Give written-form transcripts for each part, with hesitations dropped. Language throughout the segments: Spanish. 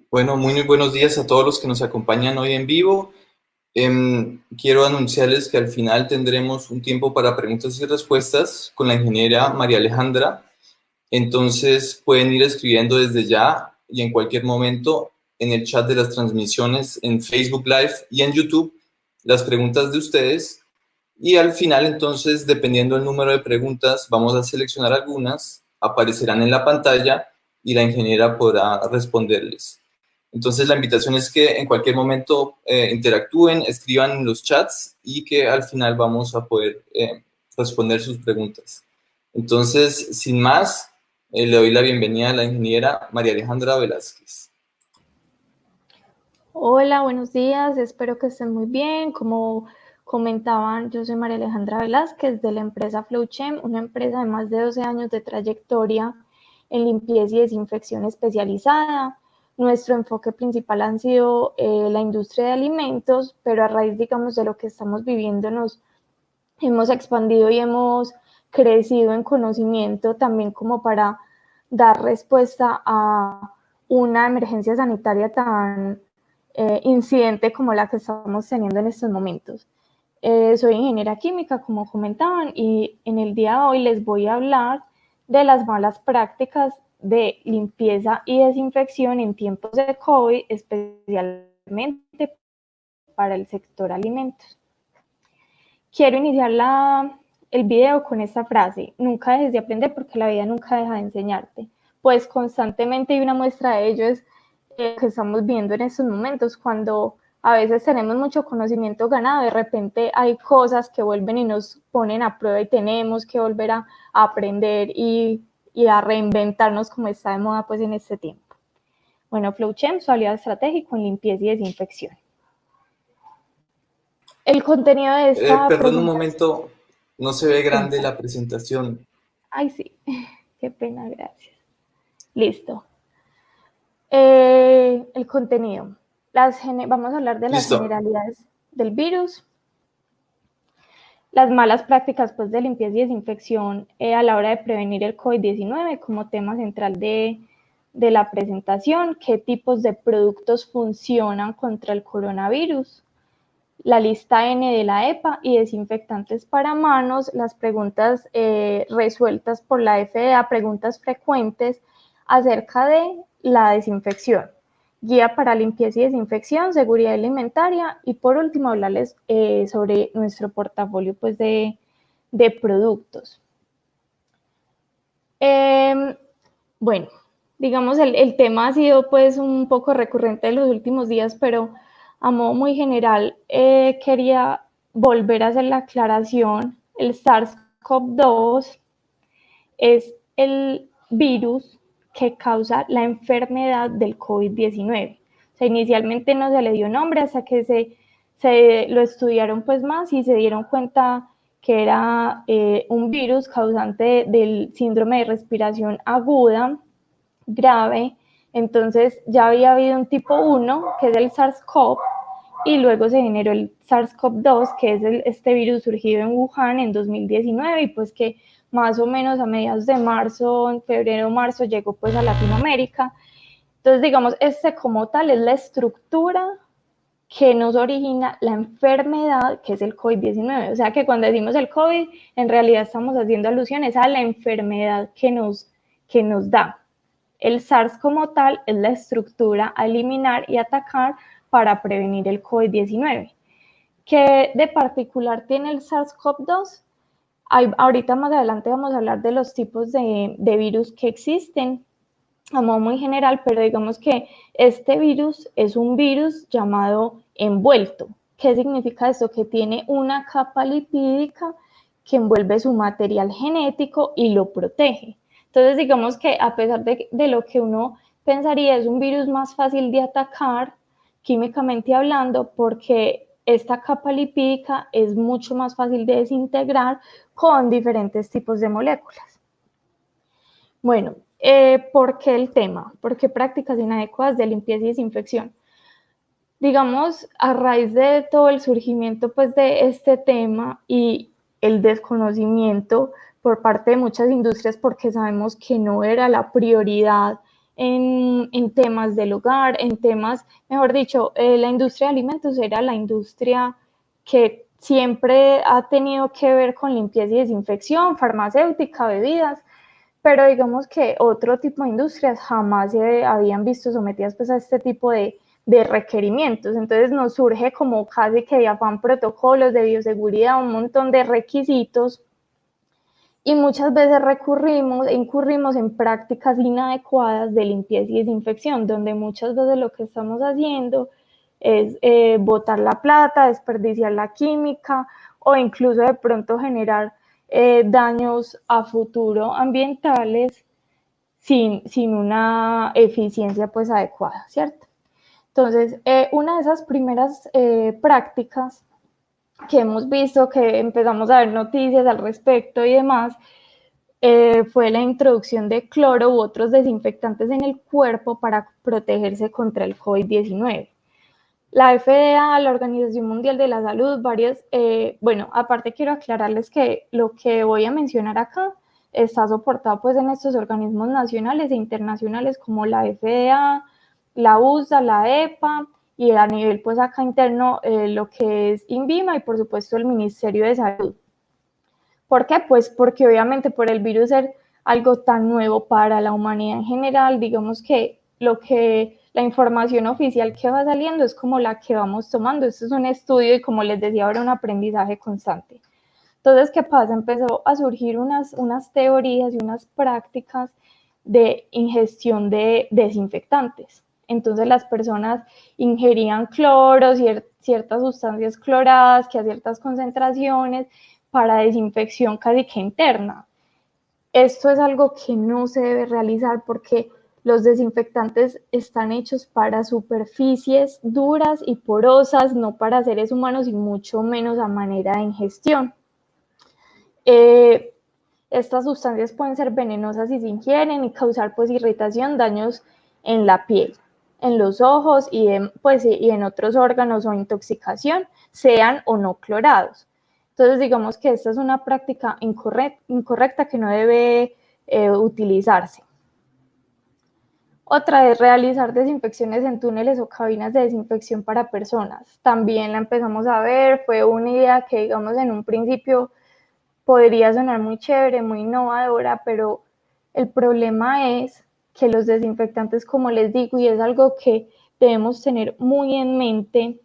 Bueno, muy buenos días a todos los que nos acompañan hoy en vivo. Quiero anunciarles que al final tendremos un tiempo para preguntas y respuestas con la ingeniera María Alejandra. Entonces pueden ir escribiendo desde ya y en cualquier momento en el chat de las transmisiones en Facebook Live y en YouTube las preguntas de ustedes. Y al final, entonces, dependiendo del número de preguntas, vamos a seleccionar algunas, aparecerán en la pantalla y la ingeniera podrá responderles. Entonces, la invitación es que en cualquier momento interactúen, escriban en los chats y que al final vamos a poder responder sus preguntas. Entonces, sin más, le doy la bienvenida a la ingeniera María Alejandra Velázquez. Hola, buenos días, espero que estén muy bien. Como comentaban, yo soy María Alejandra Velázquez de la empresa Flowchem, una empresa de más de 12 años de trayectoria en limpieza y desinfección especializada. Nuestro enfoque principal ha sido la industria de alimentos, pero a raíz, digamos, de lo que estamos viviendo, nos hemos expandido y hemos crecido en conocimiento también como para dar respuesta a una emergencia sanitaria tan incidente como la que estamos teniendo en estos momentos. Soy ingeniera química, como comentaban, y en el día de hoy les voy a hablar de las malas prácticas de limpieza y desinfección en tiempos de COVID, especialmente para el sector alimentos. Quiero iniciar el video con esta frase: nunca dejes de aprender porque la vida nunca deja de enseñarte. Pues constantemente, y una muestra de ello es que estamos viendo en estos momentos, cuando a veces tenemos mucho conocimiento ganado, de repente hay cosas que vuelven y nos ponen a prueba y tenemos que volver a aprender y a reinventarnos, como está de moda pues en este tiempo. Bueno, Flowchem, su aliado estratégico en limpieza y desinfección. El contenido de esta Perdón un presentación. momento, no se ve grande Cuenta. la presentación. Ay, sí, qué pena, gracias. Listo. El contenido. Vamos a hablar de las Listo. generalidades del virus, las malas prácticas pues, de limpieza y desinfección a la hora de prevenir el COVID-19 como tema central de la presentación, qué tipos de productos funcionan contra el coronavirus, la lista N de la EPA y desinfectantes para manos, las preguntas resueltas por la FDA, preguntas frecuentes acerca de la desinfección, guía para limpieza y desinfección, seguridad alimentaria y por último hablarles sobre nuestro portafolio pues, de productos. Bueno, digamos el tema ha sido pues un poco recurrente en los últimos días, pero a modo muy general quería volver a hacer la aclaración. El SARS-CoV-2 es el virus que causa la enfermedad del COVID-19. O sea, inicialmente no se le dio nombre hasta que se lo estudiaron pues más y se dieron cuenta que era un virus causante del síndrome de respiración aguda grave. Entonces ya había habido un tipo 1, que es el SARS-CoV, y luego se generó el SARS-CoV-2, que es este virus surgido en Wuhan en 2019 y pues que más o menos a mediados de marzo, en febrero, marzo, llegó pues a Latinoamérica. Entonces, digamos, este como tal es la estructura que nos origina la enfermedad que es el COVID-19. O sea que cuando decimos el COVID, en realidad estamos haciendo alusiones a la enfermedad que nos da. El SARS como tal es la estructura a eliminar y atacar para prevenir el COVID-19. ¿Qué de particular tiene el SARS-CoV-2? Ahorita más adelante vamos a hablar de los tipos de virus que existen a modo muy general, pero digamos que este virus es un virus llamado envuelto. ¿Qué significa esto? Que tiene una capa lipídica que envuelve su material genético y lo protege. Entonces, digamos que a pesar de lo que uno pensaría, es un virus más fácil de atacar, químicamente hablando, porque esta capa lipídica es mucho más fácil de desintegrar con diferentes tipos de moléculas. Bueno, ¿por qué el tema? ¿Por qué prácticas inadecuadas de limpieza y desinfección? Digamos, a raíz de todo el surgimiento pues, de este tema y el desconocimiento por parte de muchas industrias, porque sabemos que no era la prioridad en temas del hogar, en temas, mejor dicho, la industria de alimentos era la industria que siempre ha tenido que ver con limpieza y desinfección, farmacéutica, bebidas, pero digamos que otro tipo de industrias jamás se habían visto sometidas pues a este tipo de requerimientos. Entonces nos surge como casi que de afán protocolos de bioseguridad, un montón de requisitos y muchas veces incurrimos en prácticas inadecuadas de limpieza y desinfección, donde muchas veces lo que estamos haciendo es botar la plata, desperdiciar la química o incluso de pronto generar daños a futuro ambientales sin una eficiencia pues adecuada, ¿cierto? Entonces, una de esas primeras prácticas que hemos visto, que empezamos a ver noticias al respecto y demás, fue la introducción de cloro u otros desinfectantes en el cuerpo para protegerse contra el COVID-19. La FDA, la Organización Mundial de la Salud, varias, bueno, aparte quiero aclararles que lo que voy a mencionar acá está soportado pues en estos organismos nacionales e internacionales como la FDA, la USA, la EPA y a nivel pues acá interno lo que es INVIMA y por supuesto el Ministerio de Salud. ¿Por qué? Pues porque obviamente por el virus ser algo tan nuevo para la humanidad en general, digamos que la información oficial que va saliendo es como la que vamos tomando. Esto es un estudio y como les decía, ahora un aprendizaje constante. Entonces, ¿qué pasa? Empezó a surgir unas teorías y unas prácticas de ingestión de desinfectantes. Entonces las personas ingerían cloro, ciertas sustancias cloradas que a ciertas concentraciones para desinfección casi que interna. Esto es algo que no se debe realizar porque los desinfectantes están hechos para superficies duras y porosas, no para seres humanos y mucho menos a manera de ingestión. Estas sustancias pueden ser venenosas si se ingieren y causar pues irritación, daños en la piel, en los ojos y en otros órganos o intoxicación, sean o no clorados. Entonces digamos que esta es una práctica incorrecta que no debe utilizarse. Otra es realizar desinfecciones en túneles o cabinas de desinfección para personas. También la empezamos a ver, fue una idea que digamos en un principio podría sonar muy chévere, muy innovadora, pero el problema es que los desinfectantes, como les digo, y es algo que debemos tener muy en mente,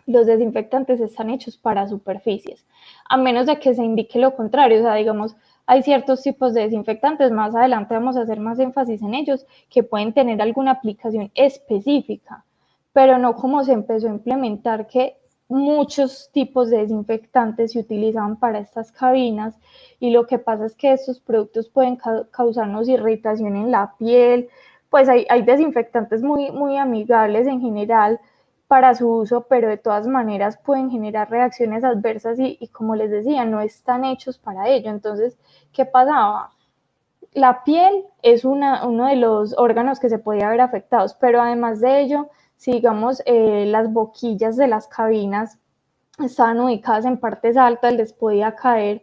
los desinfectantes están hechos para superficies, a menos de que se indique lo contrario, o sea, digamos, hay ciertos tipos de desinfectantes, más adelante vamos a hacer más énfasis en ellos, que pueden tener alguna aplicación específica, pero no como se empezó a implementar que muchos tipos de desinfectantes se utilizaban para estas cabinas y lo que pasa es que estos productos pueden causarnos irritación en la piel, pues hay desinfectantes muy amigables en general para su uso, pero de todas maneras pueden generar reacciones adversas y como les decía, no están hechos para ello. Entonces, ¿qué pasaba? La piel es uno de los órganos que se podía ver afectados, pero además de ello, si digamos las boquillas de las cabinas estaban ubicadas en partes altas, les podía caer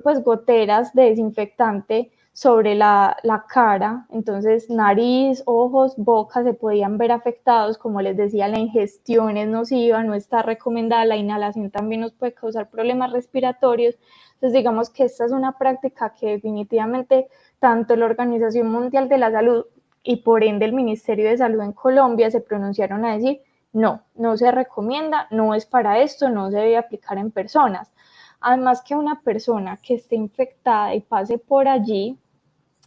pues goteras de desinfectante sobre la cara, entonces nariz, ojos, boca se podían ver afectados, como les decía, la ingestión es nociva, no está recomendada, la inhalación también nos puede causar problemas respiratorios, entonces digamos que esta es una práctica que definitivamente tanto la Organización Mundial de la Salud y por ende el Ministerio de Salud en Colombia se pronunciaron a decir, no, no se recomienda, no es para esto, no se debe aplicar en personas. Además que una persona que esté infectada y pase por allí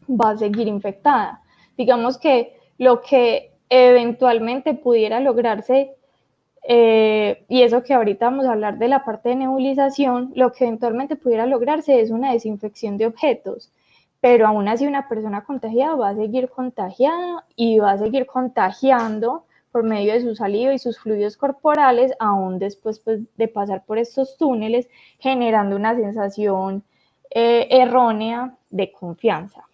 va a seguir infectada. Digamos que lo que eventualmente pudiera lograrse, y eso que ahorita vamos a hablar de la parte de nebulización, lo que eventualmente pudiera lograrse es una desinfección de objetos, pero aún así una persona contagiada va a seguir contagiada y va a seguir contagiando por medio de su saliva y sus fluidos corporales, aún después pues, de pasar por estos túneles, generando una sensación errónea de confianza.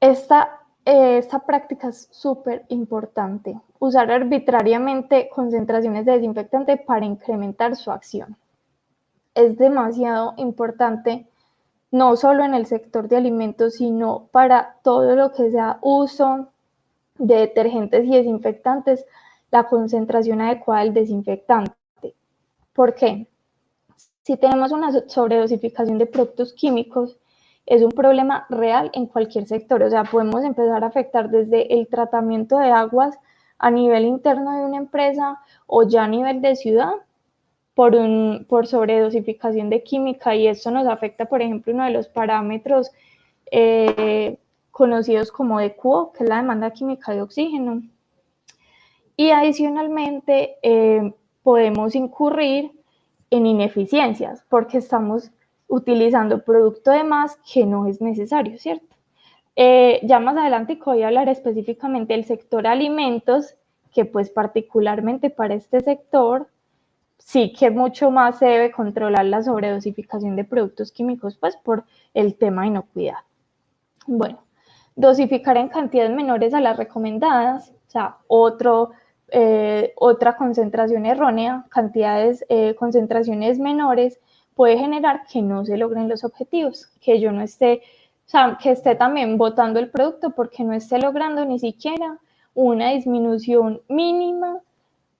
Esta práctica es súper importante. Usar arbitrariamente concentraciones de desinfectante para incrementar su acción. Es demasiado importante no solo en el sector de alimentos, sino para todo lo que sea uso de detergentes y desinfectantes, la concentración adecuada del desinfectante. ¿Por qué? Si tenemos una sobredosificación de productos químicos, es un problema real en cualquier sector. O sea, podemos empezar a afectar desde el tratamiento de aguas a nivel interno de una empresa o ya a nivel de ciudad por sobredosificación de química, y esto nos afecta, por ejemplo, uno de los parámetros conocidos como DQO, que es la demanda química de oxígeno. Y adicionalmente podemos incurrir en ineficiencias porque estamos utilizando producto de más que no es necesario, ¿cierto? Ya más adelante voy a hablar específicamente del sector alimentos, que pues particularmente para este sector sí que mucho más se debe controlar la sobredosificación de productos químicos, pues por el tema de inocuidad. Bueno, dosificar en cantidades menores a las recomendadas, o sea, otra concentración errónea, concentraciones menores, puede generar que no se logren los objetivos, que yo no esté, o sea, que esté también botando el producto porque no esté logrando ni siquiera una disminución mínima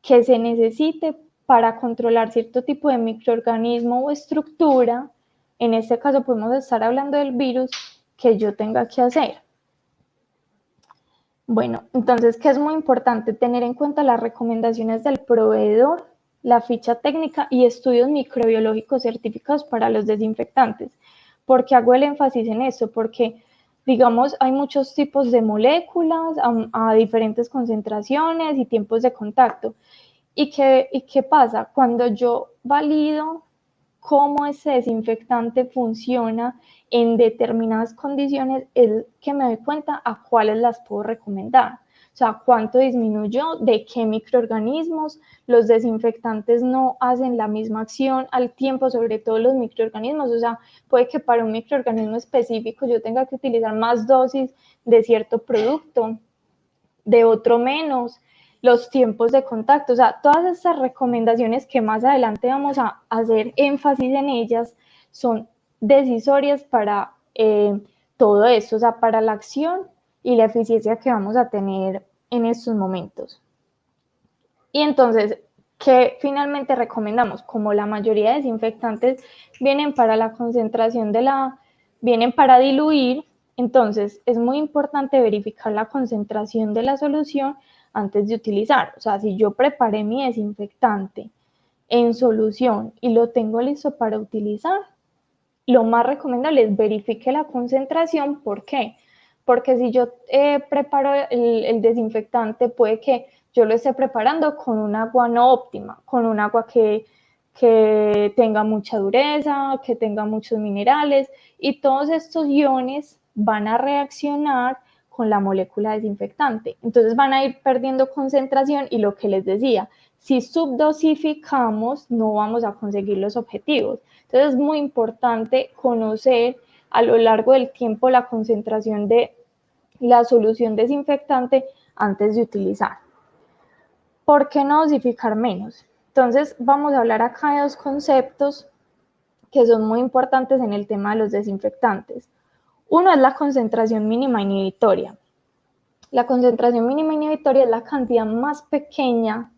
que se necesite para controlar cierto tipo de microorganismo o estructura. En este caso podemos estar hablando del virus que yo tenga que hacer. Bueno, entonces, ¿qué es muy importante? Tener en cuenta las recomendaciones del proveedor, la ficha técnica y estudios microbiológicos certificados para los desinfectantes. ¿Por qué hago el énfasis en eso? Porque, digamos, hay muchos tipos de moléculas a diferentes concentraciones y tiempos de contacto. ¿Y qué pasa? Cuando yo valido cómo ese desinfectante funciona en determinadas condiciones, es que me doy cuenta a cuáles las puedo recomendar. O sea, cuánto disminuyó, de qué microorganismos. Los desinfectantes no hacen la misma acción al tiempo, sobre todo los microorganismos. O sea, puede que para un microorganismo específico yo tenga que utilizar más dosis de cierto producto, de otro menos, los tiempos de contacto, o sea, todas estas recomendaciones que más adelante vamos a hacer énfasis en ellas son decisorias para todo esto, o sea, para la acción y la eficiencia que vamos a tener en estos momentos. Y entonces, ¿qué finalmente recomendamos? Como la mayoría de desinfectantes vienen para la concentración vienen para diluir, entonces es muy importante verificar la concentración de la solución antes de utilizar. O sea, si yo preparé mi desinfectante en solución y lo tengo listo para utilizar, lo más recomendable es verifique la concentración. ¿Por qué? Porque si yo preparo el desinfectante, puede que yo lo esté preparando con un agua no óptima, con un agua que tenga mucha dureza, que tenga muchos minerales, y todos estos iones van a reaccionar con la molécula desinfectante. Entonces van a ir perdiendo concentración y lo que les decía, si subdosificamos no vamos a conseguir los objetivos. Entonces es muy importante conocer a lo largo del tiempo la concentración de la solución desinfectante antes de utilizar. ¿Por qué no dosificar menos? Entonces vamos a hablar acá de dos conceptos que son muy importantes en el tema de los desinfectantes. Uno es la concentración mínima inhibitoria. La concentración mínima inhibitoria es la cantidad más pequeña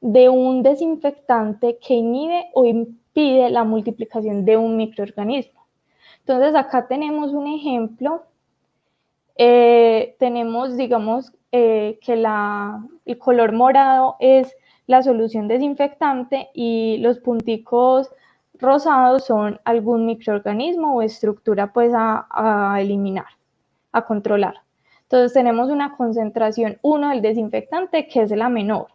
de un desinfectante que inhibe o impide la multiplicación de un microorganismo. Entonces acá tenemos un ejemplo. Tenemos, digamos, que el color morado es la solución desinfectante y los punticos rosados son algún microorganismo o estructura pues a eliminar, a controlar. Entonces tenemos una concentración 1 del desinfectante que es la menor.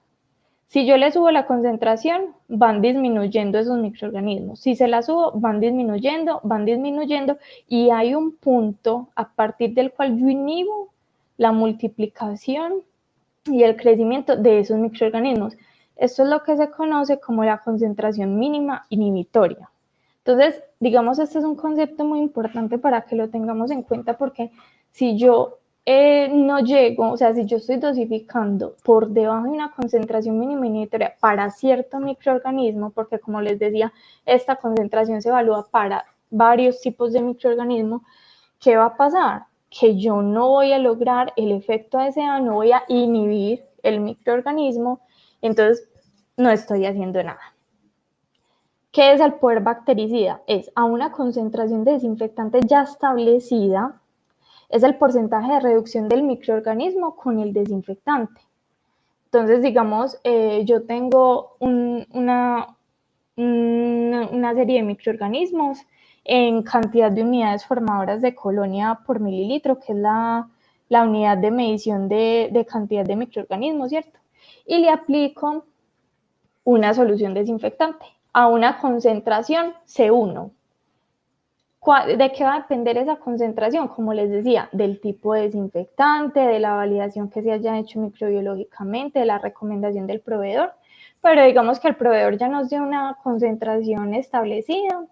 Si yo le subo la concentración, van disminuyendo esos microorganismos. Si se la subo, van disminuyendo, y hay un punto a partir del cual yo inhibo la multiplicación y el crecimiento de esos microorganismos. Esto es lo que se conoce como la concentración mínima inhibitoria. Entonces, digamos, este es un concepto muy importante para que lo tengamos en cuenta, porque si yo no llego, o sea, si yo estoy dosificando por debajo de una concentración mínima inhibitoria para cierto microorganismo, porque como les decía, esta concentración se evalúa para varios tipos de microorganismos, ¿qué va a pasar? Que yo no voy a lograr el efecto deseado, no voy a inhibir el microorganismo, entonces no estoy haciendo nada. ¿Qué es el poder bactericida? Es a una concentración de desinfectante ya establecida, es el porcentaje de reducción del microorganismo con el desinfectante. Entonces, digamos, yo tengo una serie de microorganismos en cantidad de unidades formadoras de colonia por mililitro, que es la unidad de medición de cantidad de microorganismos, ¿cierto? Y le aplico una solución desinfectante a una concentración C1. ¿De qué va a depender esa concentración? Como les decía, del tipo de desinfectante, de la validación que se haya hecho microbiológicamente, de la recomendación del proveedor. Pero digamos que el proveedor ya nos dio una concentración establecida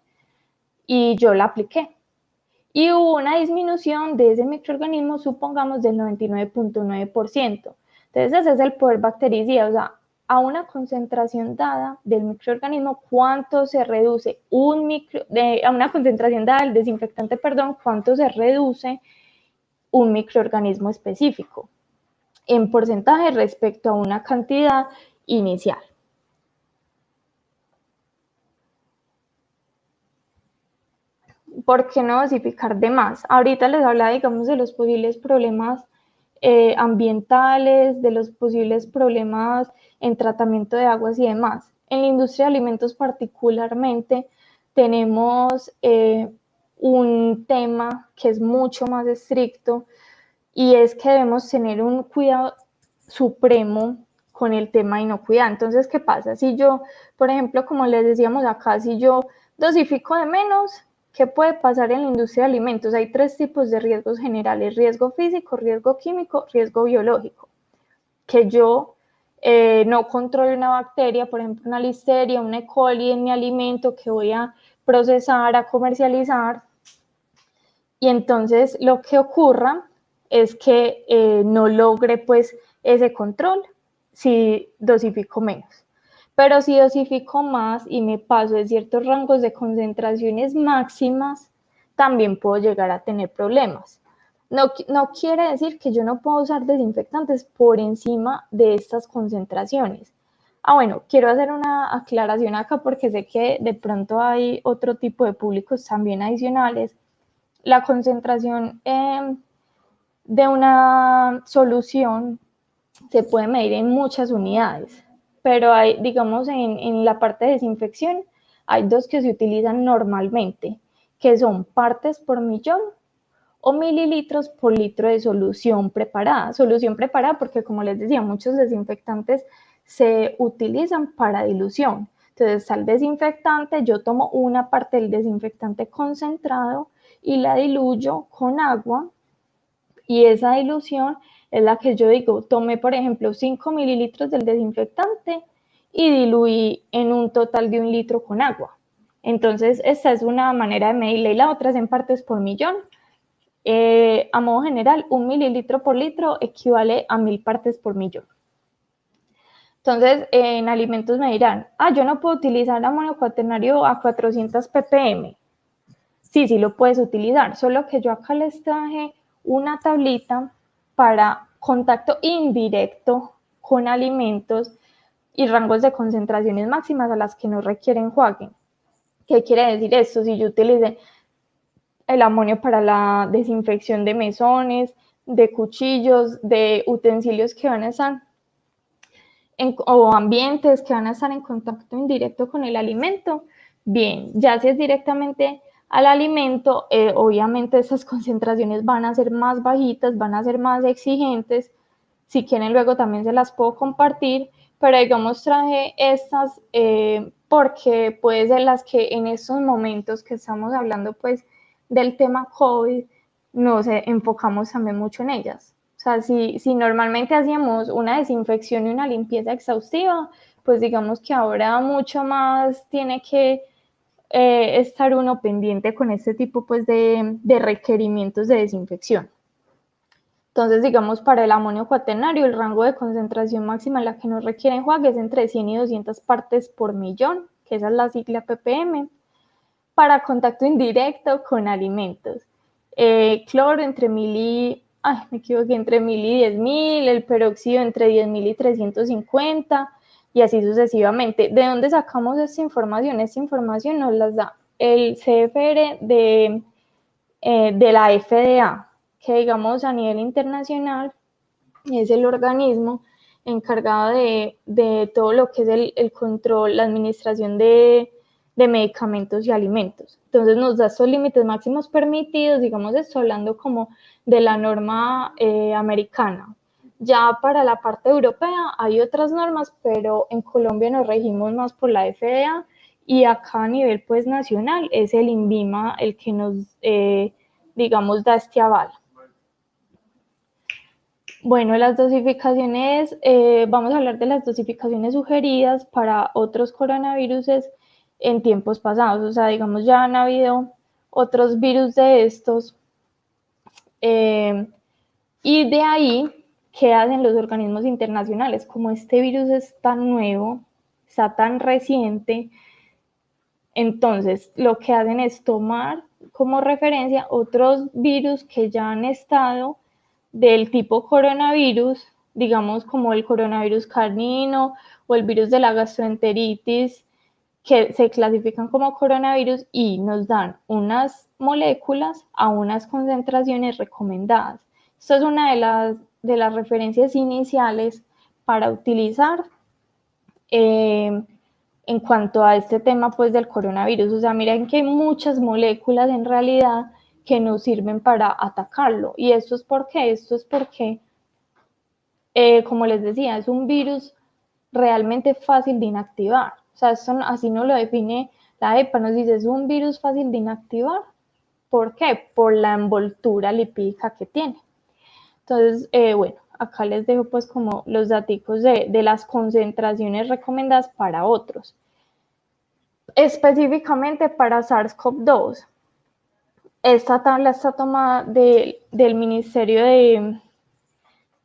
y yo la apliqué. Y hubo una disminución de ese microorganismo, supongamos, del 99.9%. Entonces, ese es el poder bactericida, o sea, a una concentración dada del microorganismo, ¿cuánto se reduce a una concentración dada del desinfectante, perdón, cuánto se reduce un microorganismo específico en porcentaje respecto a una cantidad inicial? ¿Por qué no dosificar de más? Ahorita les hablaba, digamos, de los posibles problemas ambientales, de los posibles problemas en tratamiento de aguas y demás. En la industria de alimentos particularmente tenemos un tema que es mucho más estricto y es que debemos tener un cuidado supremo con el tema de inocuidad. Entonces, ¿qué pasa? Si yo, por ejemplo, como les decíamos acá, si yo dosifico de menos, ¿qué puede pasar en la industria de alimentos? Hay 3 tipos de riesgos generales: riesgo físico, riesgo químico, riesgo biológico. Que yo no controle una bacteria, por ejemplo, una listeria, una E. coli en mi alimento que voy a procesar, a comercializar, y entonces lo que ocurra es que no logre pues ese control si dosifico menos. Pero si dosifico más y me paso de ciertos rangos de concentraciones máximas, también puedo llegar a tener problemas. No quiere decir que yo no pueda usar desinfectantes por encima de estas concentraciones. Bueno, quiero hacer una aclaración acá porque sé que de pronto hay otro tipo de públicos también adicionales. La concentración de una solución se puede medir en muchas unidades, pero hay, digamos, en la parte de desinfección, hay 2 que se utilizan normalmente, que son partes por millón o mililitros por litro de solución preparada. Solución preparada porque, como les decía, muchos desinfectantes se utilizan para dilución. Entonces, al desinfectante, yo tomo una parte del desinfectante concentrado y la diluyo con agua, y esa dilución es la que yo digo, tomé por ejemplo 5 mililitros del desinfectante y diluí en un total de 1 litro con agua. Entonces esta es una manera de medirla, y la otra es en partes por millón. A modo general, 1 mililitro por litro equivale a 1000 partes por millón. Entonces, en alimentos me dirán, yo no puedo utilizar amonio cuaternario a 400 ppm. Sí lo puedes utilizar, solo que yo acá les traje una tablita para contacto indirecto con alimentos y rangos de concentraciones máximas a las que no requieren enjuague. ¿Qué quiere decir esto? Si yo utilicé el amonio para la desinfección de mesones, de cuchillos, de utensilios que van a estar o ambientes que van a estar en contacto indirecto con el alimento, bien, ya si es directamente al alimento, obviamente esas concentraciones van a ser más bajitas, van a ser más exigentes. Si quieren luego también se las puedo compartir, pero digamos traje estas porque puede ser las que en estos momentos que estamos hablando pues del tema COVID, nos enfocamos también mucho en ellas. O sea, si normalmente hacíamos una desinfección y una limpieza exhaustiva, pues digamos que ahora mucho más tiene que estar uno pendiente con este tipo pues de requerimientos de desinfección. Entonces, digamos, para el amonio cuaternario, el rango de concentración máxima en la que nos requiere enjuague es entre 100 y 200 partes por millón, que esa es la sigla ppm. para contacto indirecto con alimentos. Cloro entre 1000 y 10.000, el peróxido entre 10.000 y 350, y así sucesivamente. ¿De dónde sacamos esta información? Esta información nos la da el CFR de la FDA, que digamos a nivel internacional es el organismo encargado de todo lo que es el control, la administración de medicamentos y alimentos. Entonces nos da estos límites máximos permitidos, digamos, estoy hablando como de la norma americana. Ya para la parte europea hay otras normas, pero en Colombia nos regimos más por la FDA, y acá a nivel pues nacional es el INVIMA el que nos, digamos, da este aval. Bueno, las dosificaciones, vamos a hablar de las dosificaciones sugeridas para otros coronavirus en tiempos pasados. O sea, digamos, ya han habido otros virus de estos, y de ahí, ¿qué hacen los organismos internacionales? Como este virus es tan nuevo, está tan reciente, entonces lo que hacen es tomar como referencia otros virus que ya han estado del tipo coronavirus, digamos como el coronavirus canino o el virus de la gastroenteritis, que se clasifican como coronavirus y nos dan unas moléculas a unas concentraciones recomendadas. Esto es una de las referencias iniciales para utilizar en cuanto a este tema pues del coronavirus. O sea, miren que hay muchas moléculas en realidad que nos sirven para atacarlo. ¿Y esto es por qué? Esto es porque, como les decía, es un virus realmente fácil de inactivar. O sea, esto, así nos lo define la EPA, nos dice, es un virus fácil de inactivar. ¿Por qué? Por la envoltura lipídica que tiene. Entonces, bueno, acá les dejo pues como los datos de las concentraciones recomendadas para otros. Específicamente para SARS-CoV-2, esta tabla está tomada del Ministerio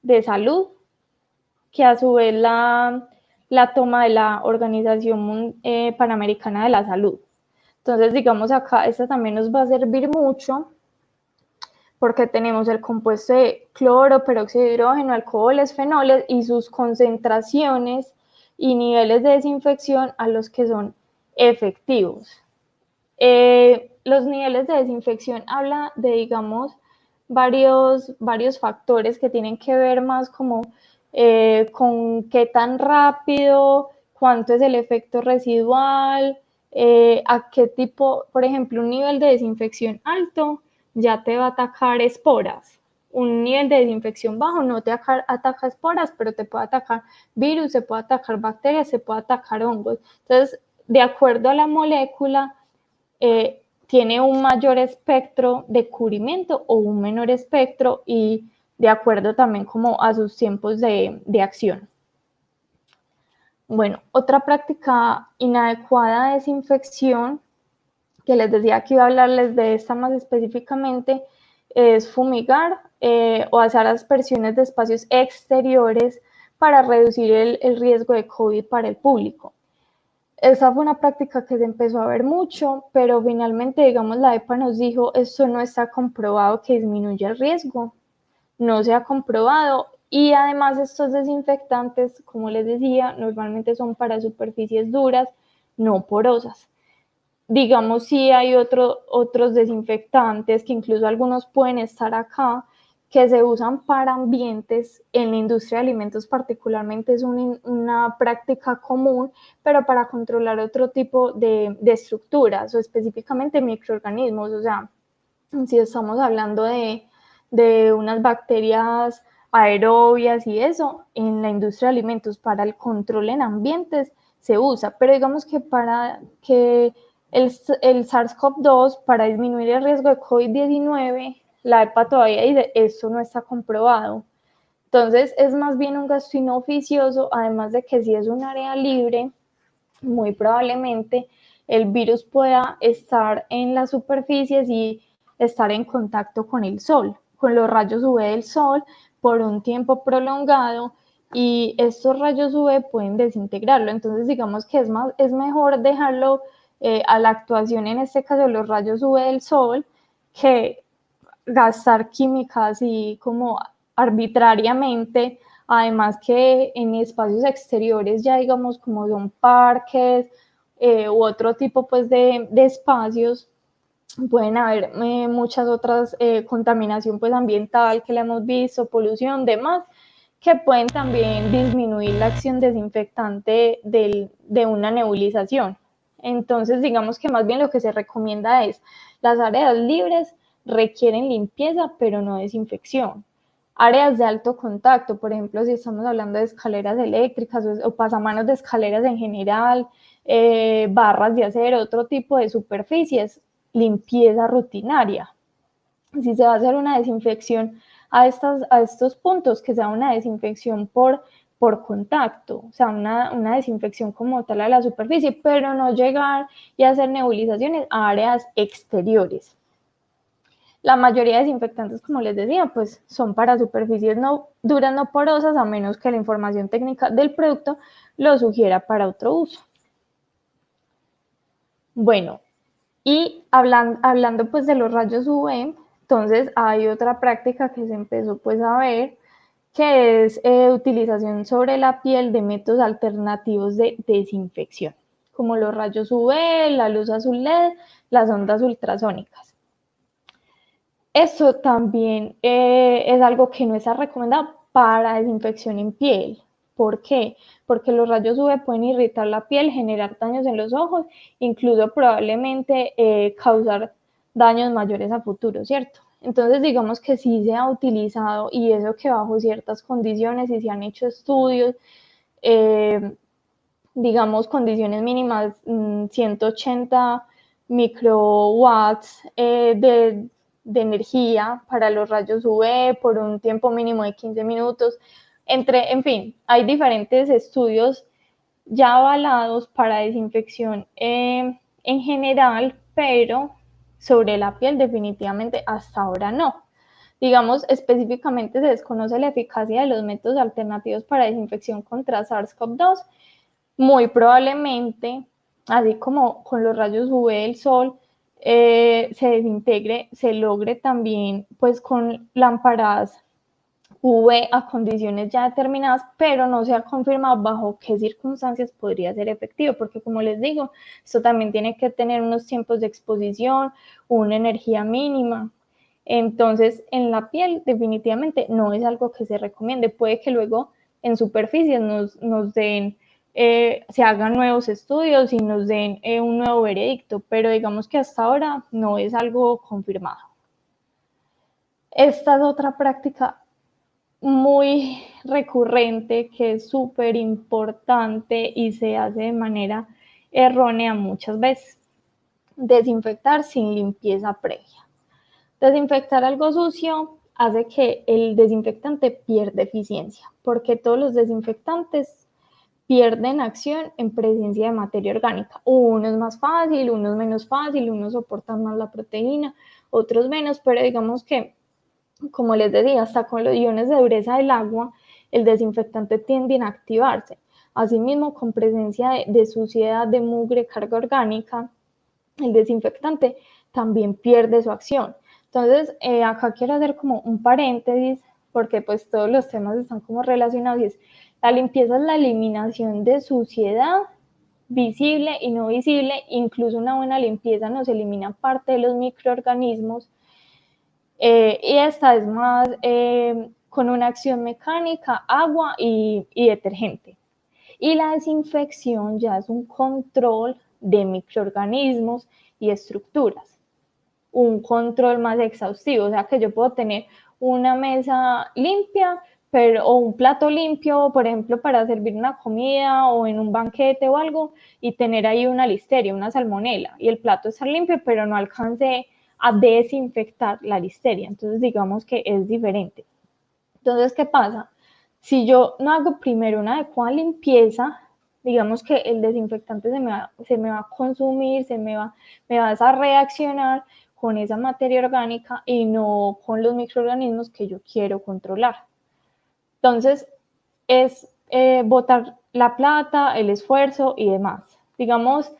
de Salud, que a su vez la toma de la Organización Panamericana de la Salud. Entonces, digamos acá, esta también nos va a servir mucho porque tenemos el compuesto de cloro, peróxido de hidrógeno, alcoholes, fenoles y sus concentraciones y niveles de desinfección a los que son efectivos. Los niveles de desinfección habla de, digamos, varios factores que tienen que ver más como con qué tan rápido, cuánto es el efecto residual, a qué tipo, por ejemplo, un nivel de desinfección alto ya te va a atacar esporas. Un nivel de desinfección bajo no te ataca esporas, pero te puede atacar virus, se puede atacar bacterias, se puede atacar hongos. Entonces, de acuerdo a la molécula, tiene un mayor espectro de cubrimiento o un menor espectro, y de acuerdo también como a sus tiempos de acción. Bueno, otra práctica inadecuada de desinfección, que les decía que iba a hablarles de esta más específicamente, es fumigar o hacer aspersiones de espacios exteriores para reducir el riesgo de COVID para el público. Esa fue una práctica que se empezó a ver mucho, pero finalmente, digamos, la EPA nos dijo, esto no está comprobado que disminuya el riesgo, no se ha comprobado, y además estos desinfectantes, como les decía, normalmente son para superficies duras, no porosas. Digamos, sí hay otros desinfectantes, que incluso algunos pueden estar acá, que se usan para ambientes. En la industria de alimentos particularmente es una práctica común, pero para controlar otro tipo de estructuras o específicamente microorganismos. O sea, si estamos hablando de unas bacterias aerobias y eso, en la industria de alimentos para el control en ambientes se usa, pero digamos que para que el SARS-CoV-2, para disminuir el riesgo de COVID-19, la EPA todavía dice, esto no está comprobado. Entonces, es más bien un gasto inoficioso, además de que si es un área libre, muy probablemente el virus pueda estar en las superficies y estar en contacto con el sol, con los rayos UV del sol por un tiempo prolongado, y estos rayos UV pueden desintegrarlo. Entonces, digamos que es mejor dejarlo a la actuación, en este caso los rayos UV del sol, que gastar química así como arbitrariamente, además que en espacios exteriores ya digamos como son parques u otro tipo pues de espacios, pueden haber muchas otras contaminación pues ambiental que la hemos visto, polución, demás, que pueden también disminuir la acción desinfectante de una nebulización. Entonces, digamos que más bien lo que se recomienda es las áreas libres requieren limpieza, pero no desinfección. Áreas de alto contacto, por ejemplo, si estamos hablando de escaleras eléctricas o pasamanos de escaleras en general, barras de acero, otro tipo de superficies, limpieza rutinaria. Si se va a hacer una desinfección a estos puntos, que sea una desinfección por contacto, o sea, una desinfección como tal a la superficie, pero no llegar y hacer nebulizaciones a áreas exteriores. La mayoría de desinfectantes, como les decía, pues son para superficies no duras, no porosas, a menos que la información técnica del producto lo sugiera para otro uso. Bueno, y hablando pues de los rayos UV, entonces hay otra práctica que se empezó pues a ver, que es utilización sobre la piel de métodos alternativos de desinfección, como los rayos UV, la luz azul LED, las ondas ultrasónicas. Eso también es algo que no está recomendado para desinfección en piel. ¿Por qué? Porque los rayos UV pueden irritar la piel, generar daños en los ojos, incluso probablemente causar daños mayores a futuro, ¿cierto? Entonces, digamos que sí se ha utilizado, y eso que bajo ciertas condiciones, y se han hecho estudios, eh, digamos, condiciones mínimas, 180 microwatts de energía para los rayos UV por un tiempo mínimo de 15 minutos. En fin, hay diferentes estudios ya avalados para desinfección en general, pero sobre la piel definitivamente hasta ahora no. Digamos, específicamente se desconoce la eficacia de los métodos alternativos para desinfección contra SARS-CoV-2. Muy probablemente, así como con los rayos UV del sol, se desintegre, se logre también pues con lámparas UV a condiciones ya determinadas, pero no se ha confirmado bajo qué circunstancias podría ser efectivo, porque como les digo, esto también tiene que tener unos tiempos de exposición, una energía mínima. Entonces, en la piel definitivamente no es algo que se recomiende. Puede que luego en superficies nos den, se hagan nuevos estudios y nos den un nuevo veredicto, pero digamos que hasta ahora no es algo confirmado. Esta es otra práctica muy recurrente que es súper importante y se hace de manera errónea muchas veces. Desinfectar sin limpieza previa. Desinfectar algo sucio hace que el desinfectante pierda eficiencia, porque todos los desinfectantes pierden acción en presencia de materia orgánica. Uno es más fácil, uno es menos fácil, unos soportan más la proteína, otros menos, pero digamos que, como les decía, hasta con los iones de dureza del agua, el desinfectante tiende a inactivarse. Asimismo, con presencia de suciedad, de mugre, carga orgánica, el desinfectante también pierde su acción. Entonces, acá quiero hacer como un paréntesis, porque pues todos los temas están como relacionados, y es la limpieza es la eliminación de suciedad visible y no visible. Incluso una buena limpieza nos elimina parte de los microorganismos, y esta es más con una acción mecánica, agua y detergente. Y la desinfección ya es un control de microorganismos y estructuras, un control más exhaustivo, o sea que yo puedo tener una mesa limpia, pero, o un plato limpio, por ejemplo, para servir una comida o en un banquete o algo, y tener ahí una listeria, una salmonela, y el plato estar limpio, pero no alcance a desinfectar la listeria. Entonces, digamos que es diferente. Entonces, ¿qué pasa? Si yo no hago primero una adecuada limpieza, digamos que el desinfectante se me va a consumir, me va a reaccionar con esa materia orgánica y no con los microorganismos que yo quiero controlar. Entonces, es botar la plata, el esfuerzo y demás. Digamos,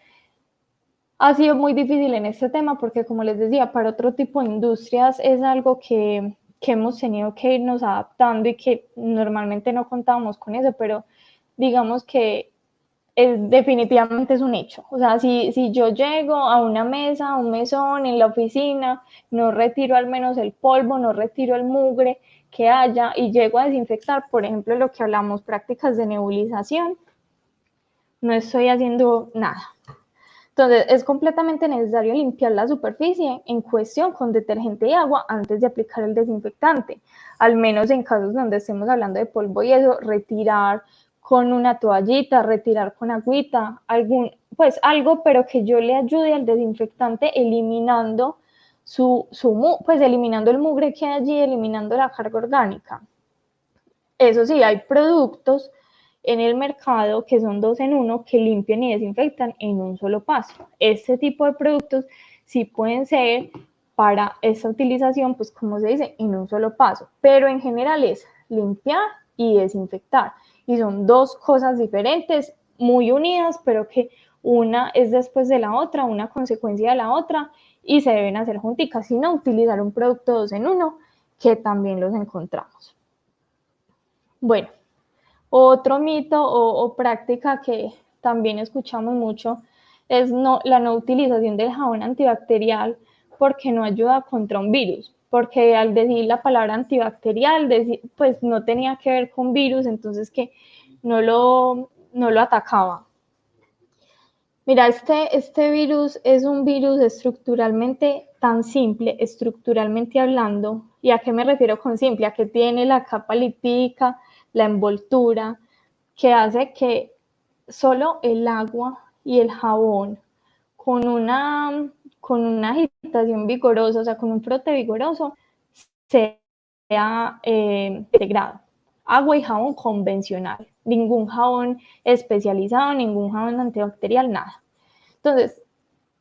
Ha sido muy difícil en este tema porque, como les decía, para otro tipo de industrias es algo que hemos tenido que irnos adaptando y que normalmente no contábamos con eso, pero digamos que definitivamente es un hecho. O sea, si yo llego a una mesa, a un mesón en la oficina, no retiro al menos el polvo, no retiro el mugre que haya y llego a desinfectar, por ejemplo, lo que hablamos, prácticas de nebulización, no estoy haciendo nada. Entonces, es completamente necesario limpiar la superficie en cuestión con detergente y agua antes de aplicar el desinfectante. Al menos en casos donde estemos hablando de polvo y eso, retirar con una toallita, retirar con agüita, pues algo, pero que yo le ayude al desinfectante eliminando pues eliminando el mugre que hay allí, eliminando la carga orgánica. Eso sí, hay productos en el mercado que son 2 en 1 que limpian y desinfectan en un solo paso. Este tipo de productos sí pueden ser para esta utilización, pues como se dice, en un solo paso, pero en general es limpiar y desinfectar. Y son dos cosas diferentes, muy unidas, pero que una es después de la otra, una consecuencia de la otra, y se deben hacer junticas, sino utilizar un producto 2 en 1, que también los encontramos. Bueno, otro mito o práctica que también escuchamos mucho es la no utilización del jabón antibacterial porque no ayuda contra un virus. Porque al decir la palabra antibacterial, pues no tenía que ver con virus, entonces que no lo atacaba. Mira, este virus es un virus estructuralmente tan simple, estructuralmente hablando. ¿Y a qué me refiero con simple? A que tiene la capa lipídica, la envoltura, que hace que solo el agua y el jabón con una, con una agitación vigorosa, o sea, con un frote vigoroso, sea integrado. Agua y jabón convencional, ningún jabón especializado, ningún jabón antibacterial, nada. Entonces,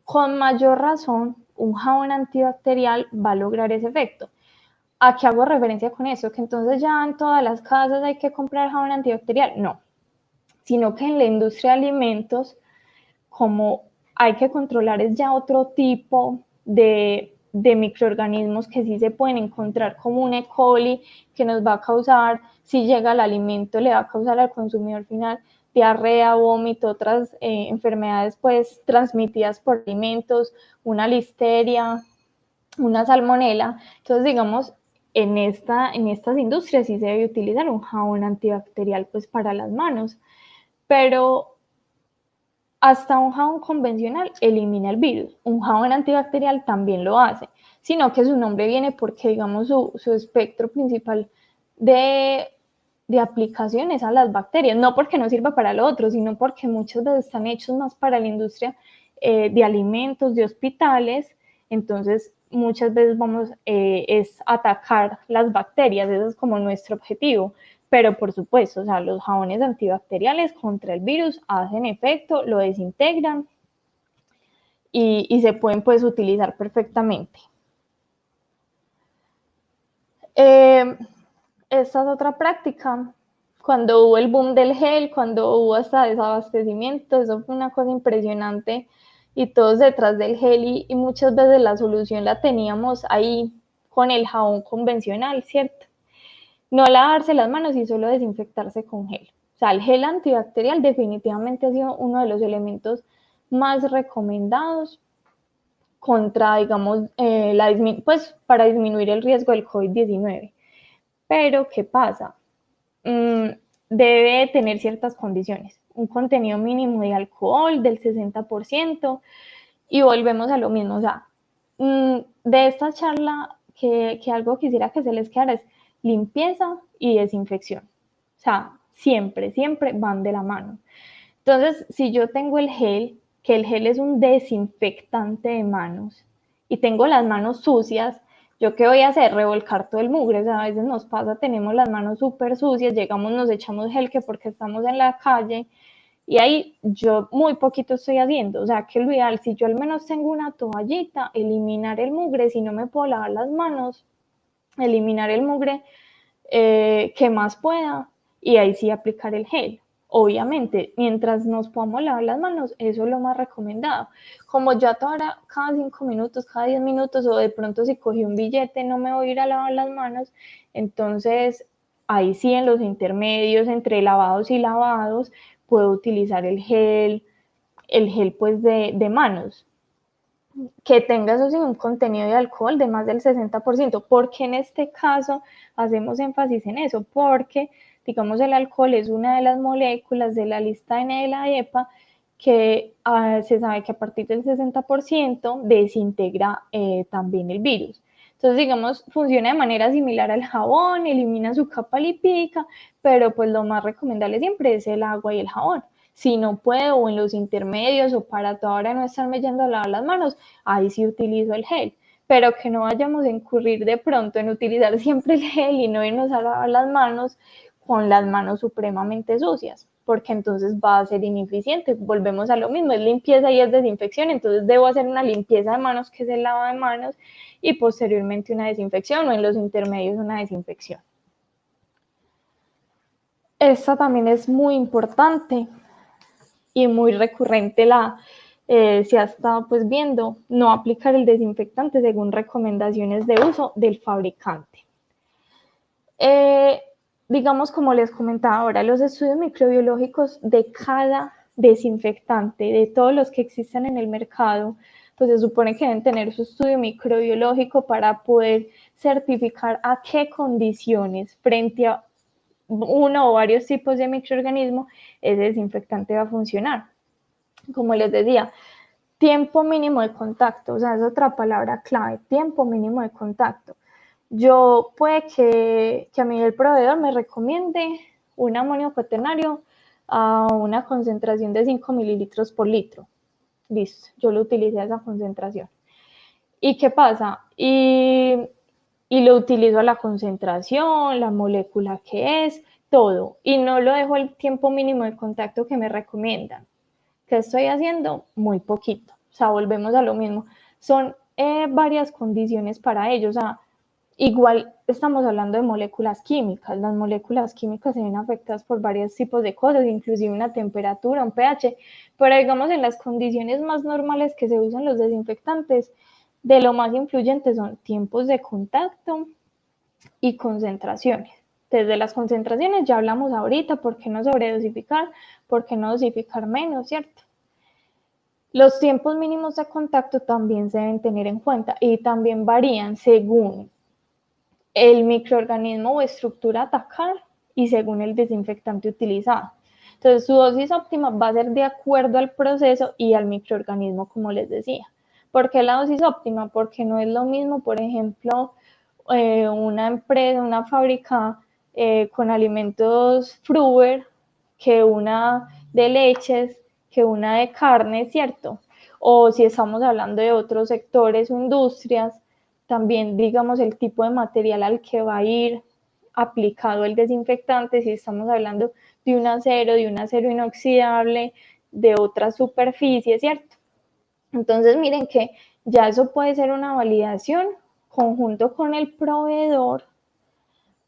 con mayor razón, un jabón antibacterial va a lograr ese efecto. ¿A qué hago referencia con eso? Que entonces ya en todas las casas hay que comprar jabón antibacterial. No, sino que en la industria de alimentos, como hay que controlar es ya otro tipo de microorganismos que sí se pueden encontrar, como un E. coli, que nos va a causar, si llega al alimento, le va a causar al consumidor final diarrea, vómito, otras enfermedades pues transmitidas por alimentos, una listeria, una salmonela. Entonces, digamos, en estas industrias sí se debe utilizar un jabón antibacterial pues para las manos, pero hasta un jabón convencional elimina el virus. Un jabón antibacterial también lo hace, sino que su nombre viene porque, digamos, su espectro principal de, de aplicaciones a las bacterias, no porque no sirva para lo otro, sino porque muchas veces están hechos más para la industria de alimentos, de hospitales, entonces muchas veces vamos es atacar las bacterias, eso es como nuestro objetivo, pero por supuesto, o sea, los jabones antibacteriales contra el virus hacen efecto, lo desintegran y se pueden pues utilizar perfectamente. Eh, esta es otra práctica. Cuando hubo el boom del gel, cuando hubo hasta desabastecimiento, eso fue una cosa impresionante y todos detrás del gel y muchas veces la solución la teníamos ahí con el jabón convencional, ¿cierto? No lavarse las manos y solo desinfectarse con gel. O sea, el gel antibacterial definitivamente ha sido uno de los elementos más recomendados contra, digamos, pues para disminuir el riesgo del COVID-19. Pero, ¿qué pasa? Debe tener ciertas condiciones, un contenido mínimo de alcohol del 60% y volvemos a lo mismo, o sea, de esta charla que algo quisiera que se les quedara es limpieza y desinfección, o sea, siempre, siempre van de la mano. Entonces, si yo tengo el gel, que el gel es un desinfectante de manos y tengo las manos sucias, ¿yo qué voy a hacer? Revolcar todo el mugre. O sea, a veces nos pasa, tenemos las manos súper sucias, llegamos, nos echamos gel que porque estamos en la calle y ahí yo muy poquito estoy haciendo. O sea, que lo ideal, si yo al menos tengo una toallita, eliminar el mugre, si no me puedo lavar las manos, eliminar el mugre que más pueda y ahí sí aplicar el gel. obviamente, mientras nos podamos lavar las manos, eso es lo más recomendado. Como ya ahora cada 5 minutos, cada 10 minutos, o de pronto si cogí un billete no me voy a ir a lavar las manos, entonces ahí sí en los intermedios entre lavados y lavados puedo utilizar el gel pues de manos, que tenga eso sí un contenido de alcohol de más del 60%. ¿Por qué en este caso hacemos énfasis en eso? Porque, digamos, el alcohol es una de las moléculas de la lista N de la EPA que se sabe que a partir del 60% desintegra también el virus. Entonces, digamos, funciona de manera similar al jabón, elimina su capa lipídica, pero pues lo más recomendable siempre es el agua y el jabón. Si no puedo, o en los intermedios, o para toda hora no estarme yendo a lavar las manos, ahí sí utilizo el gel. Pero que no vayamos a incurrir de pronto en utilizar siempre el gel y no irnos a lavar las manos con las manos supremamente sucias, porque entonces va a ser ineficiente. Volvemos a lo mismo, es limpieza y es desinfección, entonces debo hacer una limpieza de manos, que es el lavado de manos, y posteriormente una desinfección, o en los intermedios una desinfección. Esta también es muy importante y muy recurrente se ha estado pues viendo, no aplicar el desinfectante según recomendaciones de uso del fabricante. Digamos, como les comentaba ahora, los estudios microbiológicos de cada desinfectante, de todos los que existen en el mercado, pues se supone que deben tener su estudio microbiológico para poder certificar a qué condiciones frente a uno o varios tipos de microorganismo ese desinfectante va a funcionar. Como les decía, tiempo mínimo de contacto, o sea, es otra palabra clave, tiempo mínimo de contacto. Yo puede que a mí el proveedor me recomiende un amonio cuaternario a una concentración de 5 mililitros por litro. Listo, yo lo utilicé a esa concentración. ¿Y qué pasa? Y lo utilizo a la concentración, la molécula que es, todo. Y no lo dejo el tiempo mínimo de contacto que me recomiendan. ¿Qué estoy haciendo? Muy poquito. O sea, volvemos a lo mismo. Son varias condiciones para ello. O sea, igual estamos hablando de moléculas químicas. Las moléculas químicas se ven afectadas por varios tipos de cosas, inclusive una temperatura, un pH. Pero digamos, en las condiciones más normales que se usan los desinfectantes, de lo más influyentes son tiempos de contacto y concentraciones. Desde las concentraciones ya hablamos ahorita, ¿por qué no sobredosificar? ¿Por qué no dosificar menos, cierto? Los tiempos mínimos de contacto también se deben tener en cuenta y también varían según el microorganismo o estructura a atacar y según el desinfectante utilizado. Entonces, su dosis óptima va a ser de acuerdo al proceso y al microorganismo, como les decía. ¿Por qué la dosis óptima? Porque no es lo mismo, por ejemplo, una empresa, una fábrica con alimentos Fruver que una de leches, que una de carne, ¿cierto? O si estamos hablando de otros sectores o industrias, también digamos el tipo de material al que va a ir aplicado el desinfectante, si estamos hablando de un acero inoxidable, de otra superficie, ¿cierto? Entonces miren que ya eso puede ser una validación conjunto con el proveedor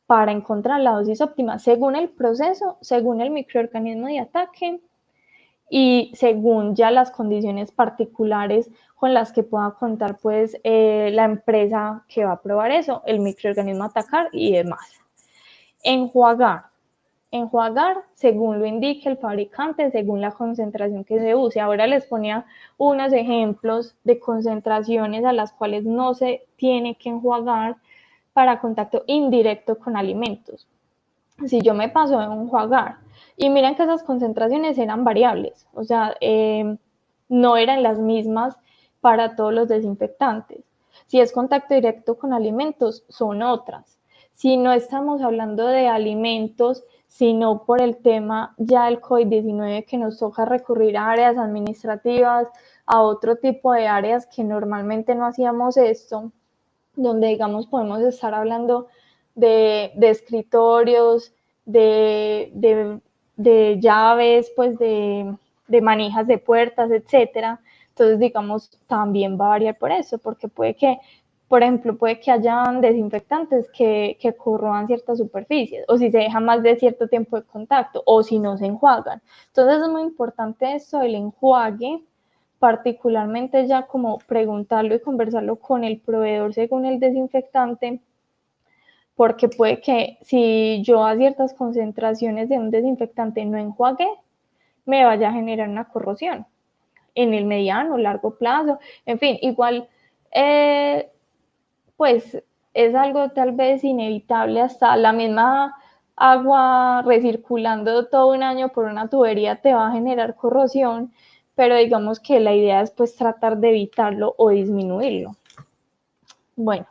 para encontrar la dosis óptima según el proceso, según el microorganismo de ataque y según ya las condiciones particulares con las que pueda contar pues la empresa que va a probar eso, el microorganismo a atacar y demás. Enjuagar. Enjuagar según lo indique el fabricante, según la concentración que se use. Ahora les ponía unos ejemplos de concentraciones a las cuales no se tiene que enjuagar para contacto indirecto con alimentos. Si yo me paso de enjuagar, y miren que esas concentraciones eran variables, o sea, no eran las mismas para todos los desinfectantes. Si es contacto directo con alimentos, son otras. Si no estamos hablando de alimentos, sino por el tema ya del COVID-19 que nos toca recurrir a áreas administrativas, a otro tipo de áreas que normalmente no hacíamos esto, donde digamos podemos estar hablando de escritorios, de llaves, pues de manijas de puertas, etcétera. Entonces, digamos, también va a variar por eso, porque puede que Por ejemplo, puede que hayan desinfectantes que corroan ciertas superficies, o si se deja más de cierto tiempo de contacto, o si no se enjuagan. Entonces es muy importante esto del enjuague, particularmente ya como preguntarlo y conversarlo con el proveedor según el desinfectante, porque puede que si yo a ciertas concentraciones de un desinfectante no enjuague, me vaya a generar una corrosión en el mediano o largo plazo. En fin, igual, pues es algo tal vez inevitable, hasta la misma agua recirculando todo un año por una tubería te va a generar corrosión, pero digamos que la idea es pues tratar de evitarlo o disminuirlo. Bueno,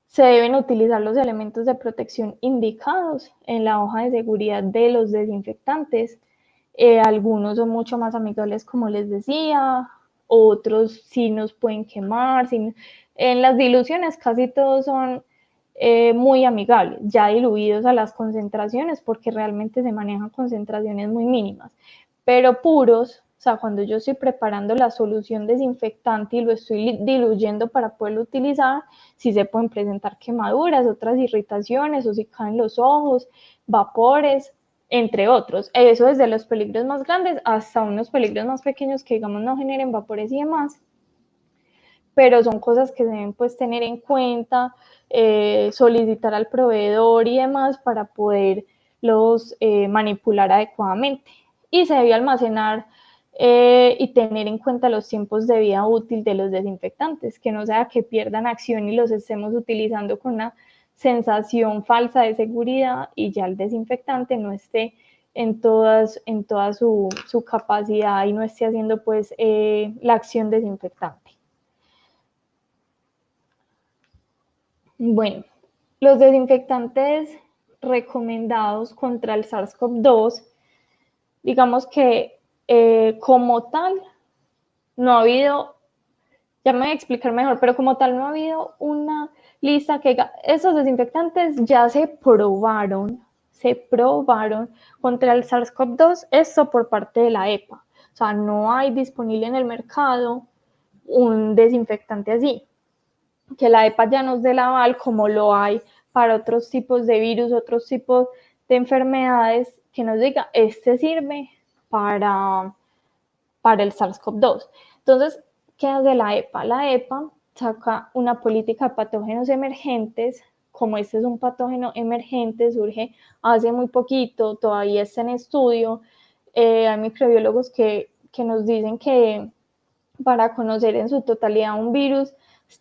se deben utilizar los elementos de protección indicados en la hoja de seguridad de los desinfectantes. Algunos son mucho más amigables, como les decía, otros sí nos pueden quemar. Sí. En las diluciones casi todos son muy amigables, ya diluidos a las concentraciones, porque realmente se manejan concentraciones muy mínimas. Pero puros, o sea, cuando yo estoy preparando la solución desinfectante y lo estoy diluyendo para poderlo utilizar, sí se pueden presentar quemaduras, otras irritaciones, o si caen los ojos, vapores, entre otros. Eso desde los peligros más grandes hasta unos peligros más pequeños que, digamos, no generen vapores y demás. Pero son cosas que se deben pues tener en cuenta, solicitar al proveedor y demás para poderlos manipular adecuadamente. Y se debe almacenar y tener en cuenta los tiempos de vida útil de los desinfectantes, que no sea que pierdan acción y los estemos utilizando con una sensación falsa de seguridad y ya el desinfectante no esté en toda su capacidad y no esté haciendo pues la acción desinfectante. Bueno, los desinfectantes recomendados contra el SARS-CoV-2, digamos que como tal, no ha habido, ya me voy a explicar mejor, pero como tal no ha habido una lista que esos desinfectantes ya se probaron contra el SARS-CoV-2, esto por parte de la EPA. O sea, no hay disponible en el mercado un desinfectante así. Que la EPA ya nos dé el aval, como lo hay para otros tipos de virus, otros tipos de enfermedades, que nos diga, este sirve para, para el SARS-CoV-2. Entonces, ¿qué hace la EPA? La EPA saca una política de patógenos emergentes. Como este es un patógeno emergente, surge hace muy poquito, todavía está en estudio. Hay microbiólogos que nos dicen que para conocer en su totalidad un virus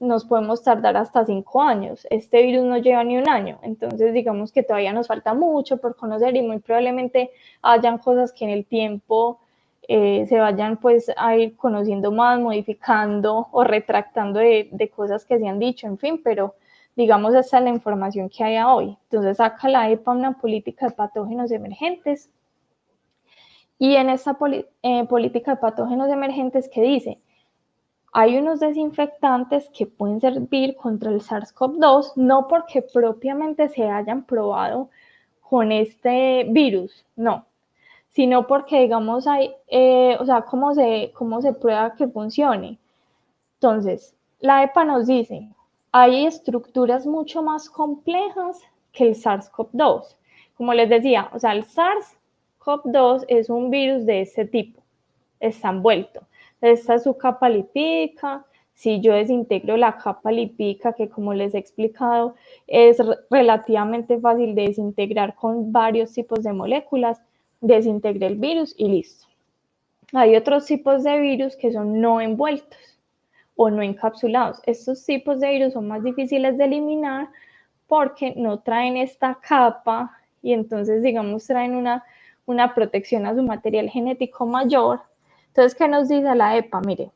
nos podemos tardar hasta 5 años. Este virus no lleva ni un año, entonces digamos que todavía nos falta mucho por conocer y muy probablemente hayan cosas que en el tiempo se vayan pues a ir conociendo más, modificando o retractando de cosas que se han dicho, en fin, pero digamos esa es la información que hay hoy. Entonces saca la EPA una política de patógenos emergentes y en esta política de patógenos emergentes que dice, hay unos desinfectantes que pueden servir contra el SARS-CoV-2, no porque propiamente se hayan probado con este virus, no, sino porque, digamos, hay, o sea, cómo se prueba que funcione. Entonces, la EPA nos dice, hay estructuras mucho más complejas que el SARS-CoV-2. Como les decía, o sea, el SARS-CoV-2 es un virus de este tipo, está envuelto. Esta es su capa lipídica. Si yo desintegro la capa lipídica, que como les he explicado, es relativamente fácil de desintegrar con varios tipos de moléculas, desintegré el virus y listo. Hay otros tipos de virus que son no envueltos o no encapsulados. Estos tipos de virus son más difíciles de eliminar porque no traen esta capa y entonces, digamos, traen una protección a su material genético mayor. Entonces, ¿qué nos dice la EPA? Mire,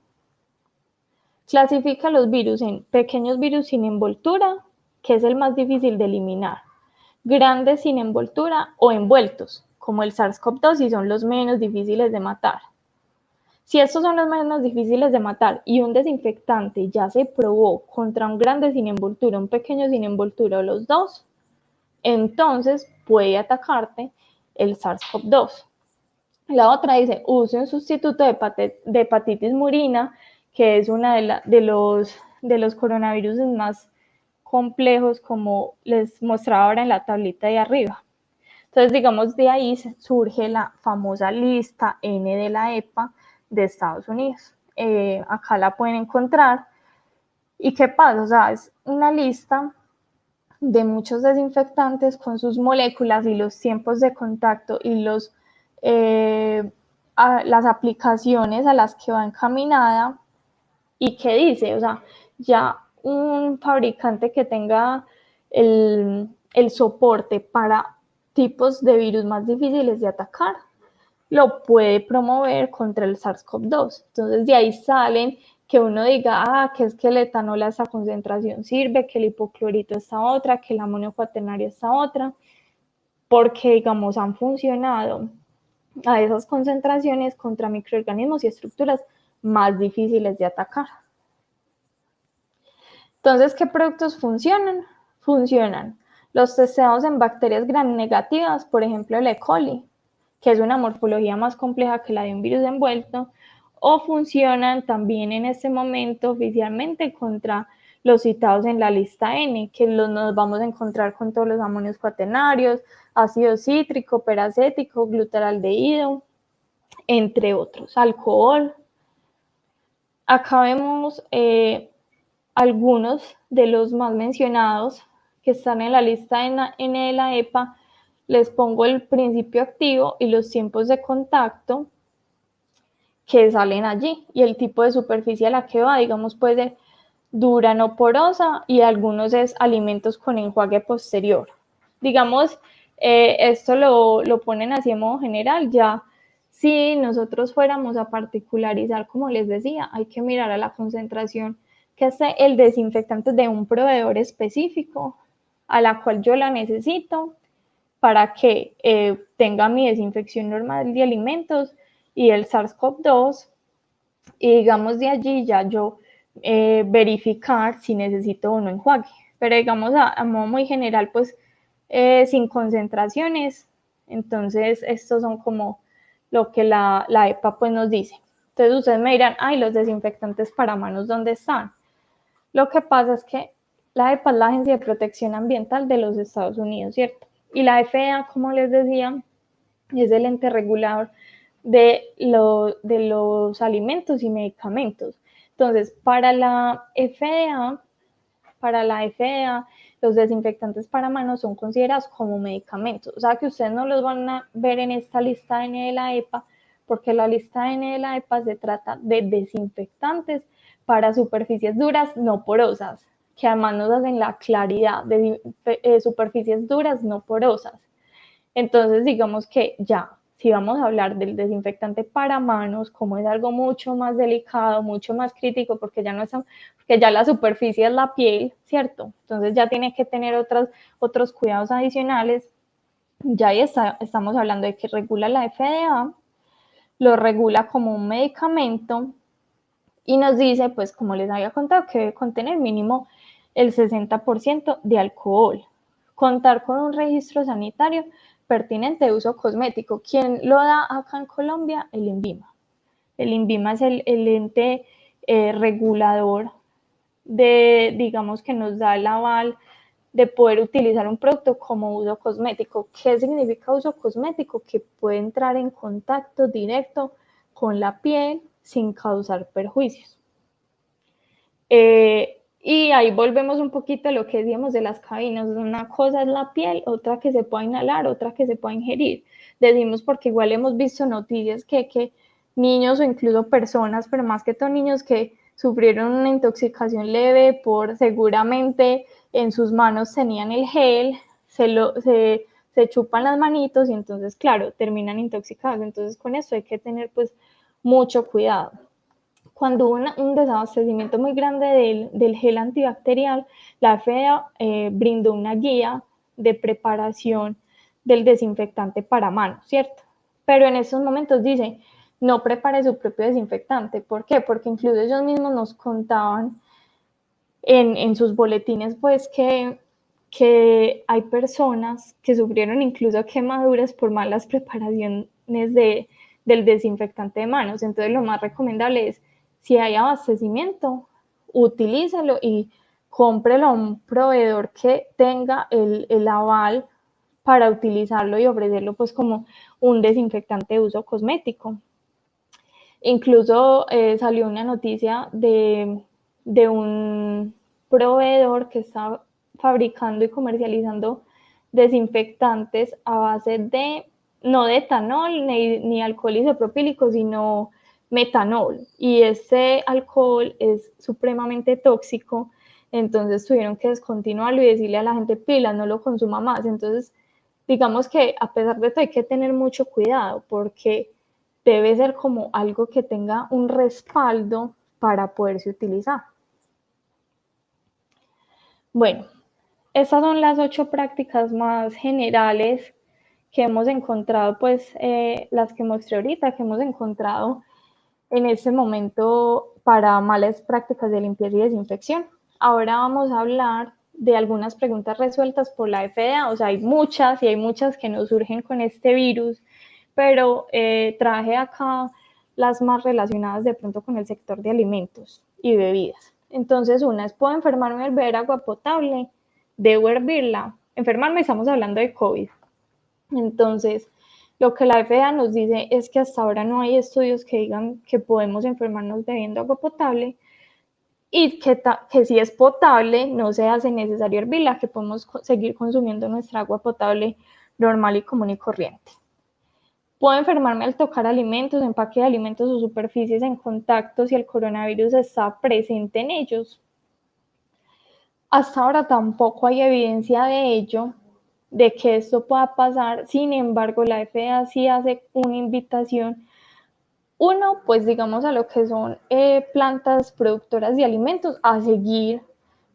clasifica los virus en pequeños virus sin envoltura, que es el más difícil de eliminar, grandes sin envoltura o envueltos, como el SARS-CoV-2, y son los menos difíciles de matar. Si estos son los menos difíciles de matar y un desinfectante ya se probó contra un grande sin envoltura, un pequeño sin envoltura o los dos, entonces puede atacarte el SARS-CoV-2. La otra dice, use un sustituto de hepatitis murina, que es una de los coronavirus más complejos como les mostraba ahora en la tablita de arriba. Entonces, digamos, de ahí surge la famosa lista N de la EPA de Estados Unidos. Acá la pueden encontrar. ¿Y qué pasa? O sea, es una lista de muchos desinfectantes con sus moléculas y los tiempos de contacto y las aplicaciones a las que va encaminada. ¿Y qué dice? O sea, ya un fabricante que tenga el soporte para tipos de virus más difíciles de atacar, lo puede promover contra el SARS-CoV-2. Entonces, de ahí salen que uno diga, que es que el etanol a esta concentración sirve, que el hipoclorito a esta otra, que el amonio cuaternario a esta otra, porque, digamos, han funcionado a esas concentraciones contra microorganismos y estructuras más difíciles de atacar. Entonces, ¿qué productos funcionan? Funcionan los testeados en bacterias gram negativas, por ejemplo, el E. coli, que es una morfología más compleja que la de un virus envuelto, o funcionan también en este momento oficialmente contra los citados en la lista N, que nos vamos a encontrar con todos los amonios cuaternarios, ácido cítrico, peracético, glutaraldehído, entre otros, alcohol. Acá vemos algunos de los más mencionados que están en la lista N de la EPA. Les pongo el principio activo y los tiempos de contacto que salen allí y el tipo de superficie a la que va, digamos, puede ser dura, no porosa, y algunos es alimentos con enjuague posterior. Digamos, esto lo ponen así en modo general. Ya si nosotros fuéramos a particularizar, como les decía, hay que mirar a la concentración que hace el desinfectante de un proveedor específico a la cual yo la necesito para que tenga mi desinfección normal de alimentos y el SARS-CoV-2, y digamos de allí ya yo verificar si necesito o no enjuague. Pero digamos a modo muy general, pues sin concentraciones. Entonces estos son como lo que la EPA pues nos dice. Entonces ustedes me dirán, los desinfectantes para manos, ¿dónde están? Lo que pasa es que la EPA es la Agencia de Protección Ambiental de los Estados Unidos, ¿cierto? Y la FDA, como les decía, es el ente regulador de los alimentos y medicamentos. Entonces, para la FDA, los desinfectantes para manos son considerados como medicamentos. O sea, que ustedes no los van a ver en esta lista N de la EPA, porque la lista N de la EPA se trata de desinfectantes para superficies duras no porosas, que además nos hacen la claridad de superficies duras no porosas. Entonces, digamos que ya, si vamos a hablar del desinfectante para manos, como es algo mucho más delicado, mucho más crítico, porque ya la superficie es la piel, ¿cierto? Entonces ya tiene que tener otros cuidados adicionales. Ya ahí estamos hablando de que regula la FDA, lo regula como un medicamento y nos dice, pues como les había contado, que debe contener mínimo el 60% de alcohol, contar con un registro sanitario pertinente de uso cosmético. ¿Quién lo da acá en Colombia? El INVIMA. El INVIMA es el ente regulador digamos, que nos da el aval de poder utilizar un producto como uso cosmético. ¿Qué significa uso cosmético? Que puede entrar en contacto directo con la piel sin causar perjuicios. Y ahí volvemos un poquito a lo que decíamos de las cabinas. Una cosa es la piel, otra que se puede inhalar, otra que se puede ingerir. Decimos porque igual hemos visto noticias que niños o incluso personas, pero más que todo niños, que sufrieron una intoxicación leve por seguramente en sus manos tenían el gel, se chupan las manitos y entonces, claro, terminan intoxicados. Entonces con eso hay que tener pues mucho cuidado. Cuando hubo un desabastecimiento muy grande del gel antibacterial, la FDA brindó una guía de preparación del desinfectante para manos, ¿cierto? Pero en estos momentos dice, no prepare su propio desinfectante. ¿Por qué? Porque incluso ellos mismos nos contaban en sus boletines, pues, que hay personas que sufrieron incluso quemaduras por malas preparaciones del desinfectante de manos. Entonces, lo más recomendable es, si hay abastecimiento, utilízalo y cómprelo a un proveedor que tenga el aval para utilizarlo y ofrecerlo pues como un desinfectante de uso cosmético. Incluso salió una noticia de un proveedor que está fabricando y comercializando desinfectantes a base de, no de etanol ni alcohol isopropílico, sino metanol. Y ese alcohol es supremamente tóxico, entonces tuvieron que descontinuarlo y decirle a la gente, pila, no lo consuma más. Entonces, digamos que a pesar de todo hay que tener mucho cuidado porque debe ser como algo que tenga un respaldo para poderse utilizar. Bueno, estas son las 8 prácticas más generales que hemos encontrado, pues las que mostré ahorita, que hemos encontrado en este momento para malas prácticas de limpieza y desinfección. Ahora vamos a hablar de algunas preguntas resueltas por la FDA, o sea, hay muchas y hay muchas que nos surgen con este virus, pero traje acá las más relacionadas de pronto con el sector de alimentos y bebidas. Entonces, una es, ¿puedo enfermarme al beber agua potable? ¿Debo hervirla? Enfermarme, estamos hablando de COVID. Entonces, lo que la FDA nos dice es que hasta ahora no hay estudios que digan que podemos enfermarnos bebiendo agua potable y que si es potable no se hace necesario hervirla, que podemos seguir consumiendo nuestra agua potable normal y común y corriente. Puedo enfermarme al tocar alimentos, empaque de alimentos o superficies en contacto si el coronavirus está presente en ellos. Hasta ahora tampoco hay evidencia de ello, de que esto pueda pasar. Sin embargo, la FDA sí hace una invitación, uno, pues digamos a lo que son plantas productoras de alimentos, a seguir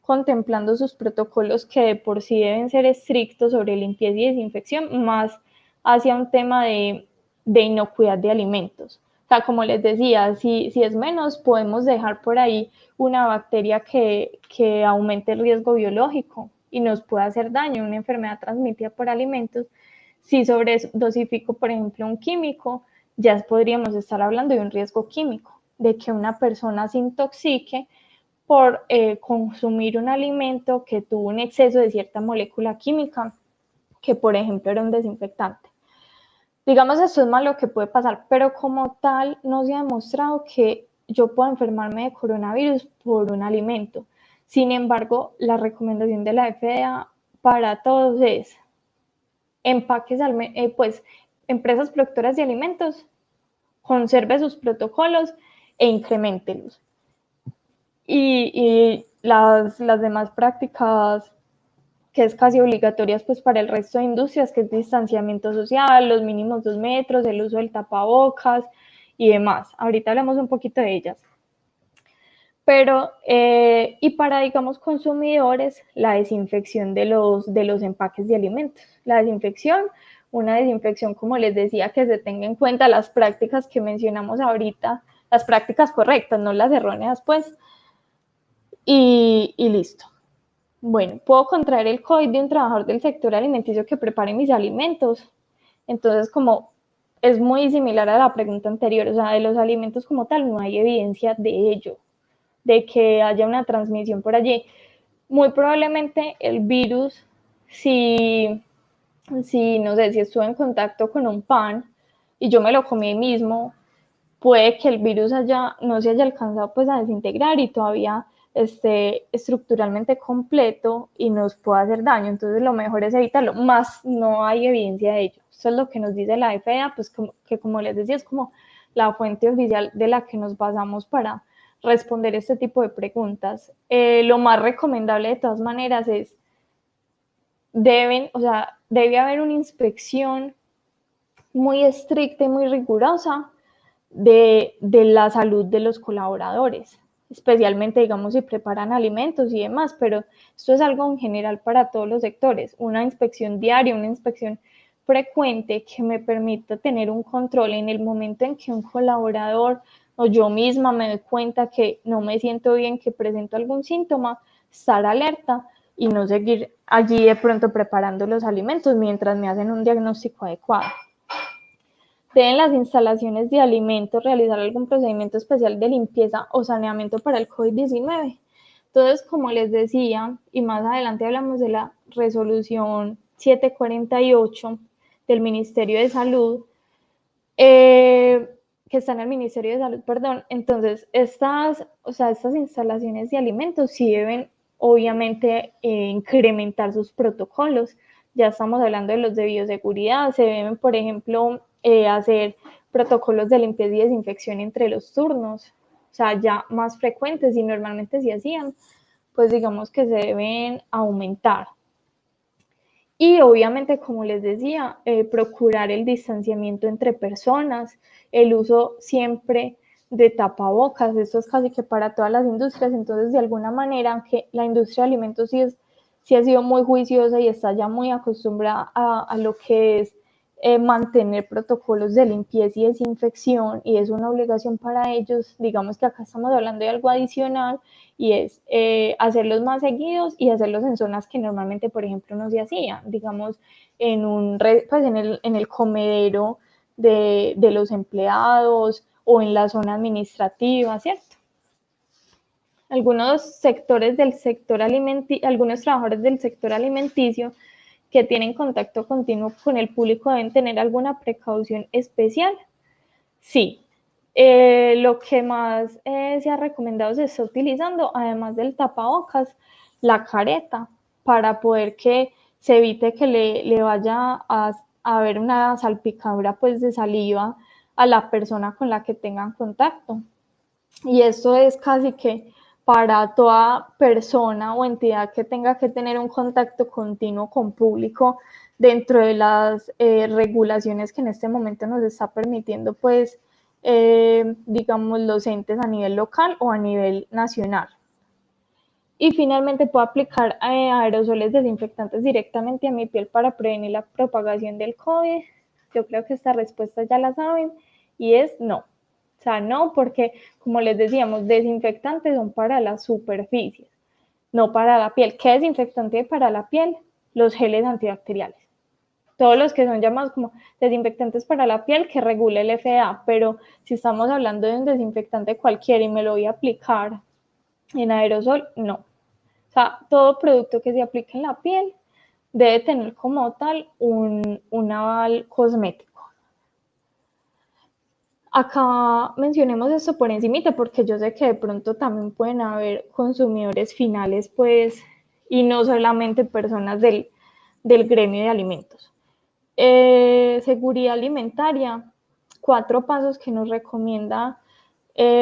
contemplando sus protocolos que de por sí deben ser estrictos sobre limpieza y desinfección, más hacia un tema de inocuidad de alimentos. O sea, como les decía, si es menos, podemos dejar por ahí una bacteria que aumente el riesgo biológico y nos puede hacer daño, una enfermedad transmitida por alimentos. Si sobredosifico, por ejemplo, un químico, ya podríamos estar hablando de un riesgo químico, de que una persona se intoxique por consumir un alimento que tuvo un exceso de cierta molécula química, que por ejemplo era un desinfectante. Digamos, esto es más lo que puede pasar, pero como tal no se ha demostrado que yo pueda enfermarme de coronavirus por un alimento. Sin embargo, la recomendación de la FDA para todos es empaques, pues empresas productoras de alimentos, conserve sus protocolos e incrementelos. Y las demás prácticas que es casi obligatorias pues para el resto de industrias, que es distanciamiento social, los mínimos 2 metros, el uso del tapabocas y demás. Ahorita hablamos un poquito de ellas. Pero, y para, digamos, consumidores, la desinfección de los empaques de alimentos. La desinfección, una desinfección, como les decía, que se tenga en cuenta las prácticas que mencionamos ahorita, las prácticas correctas, no las erróneas, pues, y listo. Bueno, puedo contraer el COVID de un trabajador del sector alimenticio que prepare mis alimentos. Entonces, como es muy similar a la pregunta anterior, o sea, de los alimentos como tal, no hay evidencia de ello, de que haya una transmisión por allí. Muy probablemente el virus, si no sé, si estuve en contacto con un pan y yo me lo comí mismo, puede que el virus no se haya alcanzado pues a desintegrar y todavía esté estructuralmente completo y nos pueda hacer daño. Entonces lo mejor es evitarlo, más no hay evidencia de ello. Eso es lo que nos dice la FDA, pues que como les decía, es como la fuente oficial de la que nos basamos para responder este tipo de preguntas. Lo más recomendable de todas maneras es, debe haber una inspección muy estricta y muy rigurosa de la salud de los colaboradores, especialmente, digamos, si preparan alimentos y demás, pero esto es algo en general para todos los sectores, una inspección diaria, una inspección frecuente que me permita tener un control en el momento en que un colaborador o yo misma me doy cuenta que no me siento bien, que presento algún síntoma, estar alerta y no seguir allí de pronto preparando los alimentos mientras me hacen un diagnóstico adecuado. ¿Deben las instalaciones de alimentos realizar algún procedimiento especial de limpieza o saneamiento para el COVID-19? Entonces, como les decía, y más adelante hablamos de la resolución 748 del Ministerio de Salud, que está en el Ministerio de Salud, perdón. Entonces, estas instalaciones de alimentos sí deben, obviamente, incrementar sus protocolos. Ya estamos hablando de los de bioseguridad. Se deben, por ejemplo, hacer protocolos de limpieza y desinfección entre los turnos, o sea, ya más frecuentes, y normalmente se hacían, pues digamos que se deben aumentar. Y obviamente, como les decía, procurar el distanciamiento entre personas, el uso siempre de tapabocas. Esto es casi que para todas las industrias. Entonces, de alguna manera, aunque la industria de alimentos sí ha sido muy juiciosa y está ya muy acostumbrada a lo que es mantener protocolos de limpieza y desinfección, y es una obligación para ellos. Digamos que acá estamos hablando de algo adicional, y es hacerlos más seguidos y hacerlos en zonas que normalmente, por ejemplo, no se hacían, digamos, pues en el comedero de los empleados o en la zona administrativa, ¿cierto? Algunos sectores del sector alimenticio, algunos trabajadores del sector alimenticio que tienen contacto continuo con el público deben tener alguna precaución especial. Sí, lo que más se ha recomendado se está utilizando, además del tapabocas, la careta, para poder que se evite que le vaya a haber una salpicadura, pues, de saliva a la persona con la que tengan contacto. Y esto es casi que para toda persona o entidad que tenga que tener un contacto continuo con público dentro de las regulaciones que en este momento nos está permitiendo, pues, digamos, los entes a nivel local o a nivel nacional. Y finalmente, puedo aplicar aerosoles desinfectantes directamente a mi piel para prevenir la propagación del COVID. Yo creo que esta respuesta ya la saben, y es no. O sea, no, porque, como les decíamos, desinfectantes son para las superficies, no para la piel. ¿Qué desinfectante para la piel? Los geles antibacteriales. Todos los que son llamados como desinfectantes para la piel, que regule el FDA. Pero si estamos hablando de un desinfectante cualquiera y me lo voy a aplicar en aerosol, no. O sea, todo producto que se aplique en la piel debe tener como tal un aval cosmético. Acá mencionemos esto por encimita, porque yo sé que de pronto también pueden haber consumidores finales, pues, y no solamente personas del gremio de alimentos. Seguridad alimentaria, 4 pasos que nos recomienda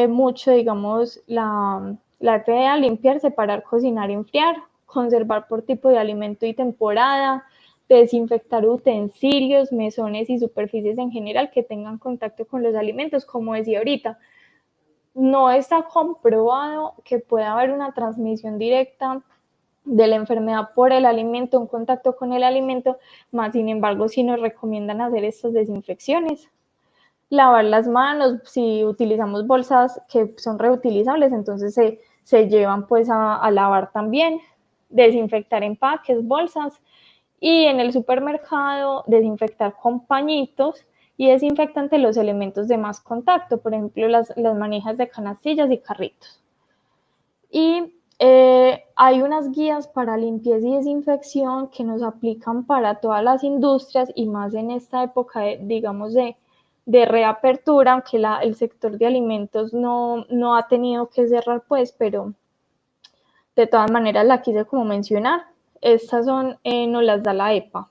mucho, digamos, la FDA: limpiar, separar, cocinar, enfriar, conservar por tipo de alimento y temporada, desinfectar utensilios, mesones y superficies en general que tengan contacto con los alimentos. Como decía ahorita, no está comprobado que pueda haber una transmisión directa de la enfermedad por el alimento, un contacto con el alimento, más sin embargo sí nos recomiendan hacer estas desinfecciones. Lavar las manos, si utilizamos bolsas que son reutilizables, entonces se llevan, pues, a lavar también. Desinfectar empaques, bolsas, y en el supermercado desinfectar con pañitos y desinfectante los elementos de más contacto, por ejemplo, las manijas de canastillas y carritos. Y hay unas guías para limpieza y desinfección que nos aplican para todas las industrias, y más en esta época, digamos, de reapertura, aunque el sector de alimentos no ha tenido que cerrar, pues, pero de todas maneras la quise como mencionar. Estas nos las da la EPA.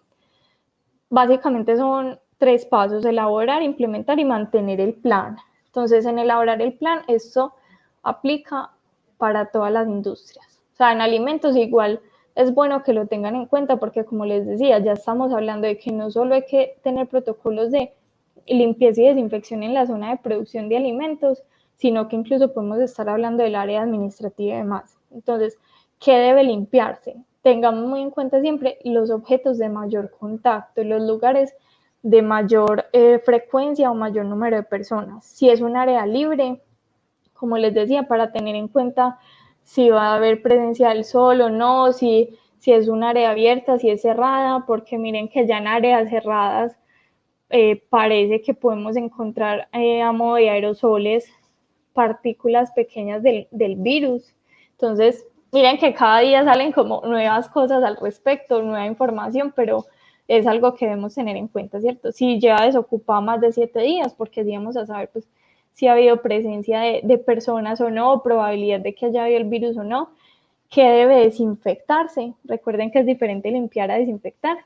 Básicamente son 3 pasos: elaborar, implementar y mantener el plan. Entonces, en elaborar el plan, esto aplica para todas las industrias. O sea, en alimentos igual es bueno que lo tengan en cuenta, porque, como les decía, ya estamos hablando de que no solo hay que tener protocolos de limpieza y desinfección en la zona de producción de alimentos, sino que incluso podemos estar hablando del área administrativa y demás. Entonces, ¿qué debe limpiarse? Tengamos muy en cuenta siempre los objetos de mayor contacto, los lugares de mayor frecuencia o mayor número de personas. Si es un área libre, como les decía, para tener en cuenta si va a haber presencia del sol o no, si es un área abierta, si es cerrada, porque miren que ya en áreas cerradas parece que podemos encontrar a modo de aerosoles partículas pequeñas del virus. Entonces, Miren que cada día salen como nuevas cosas al respecto, nueva información, pero es algo que debemos tener en cuenta, ¿cierto? Si lleva desocupado más de 7 días, porque íbamos a saber pues, si ha habido presencia de personas o no, probabilidad de que haya habido el virus o no, que debe desinfectarse. Recuerden que es diferente limpiar a desinfectar.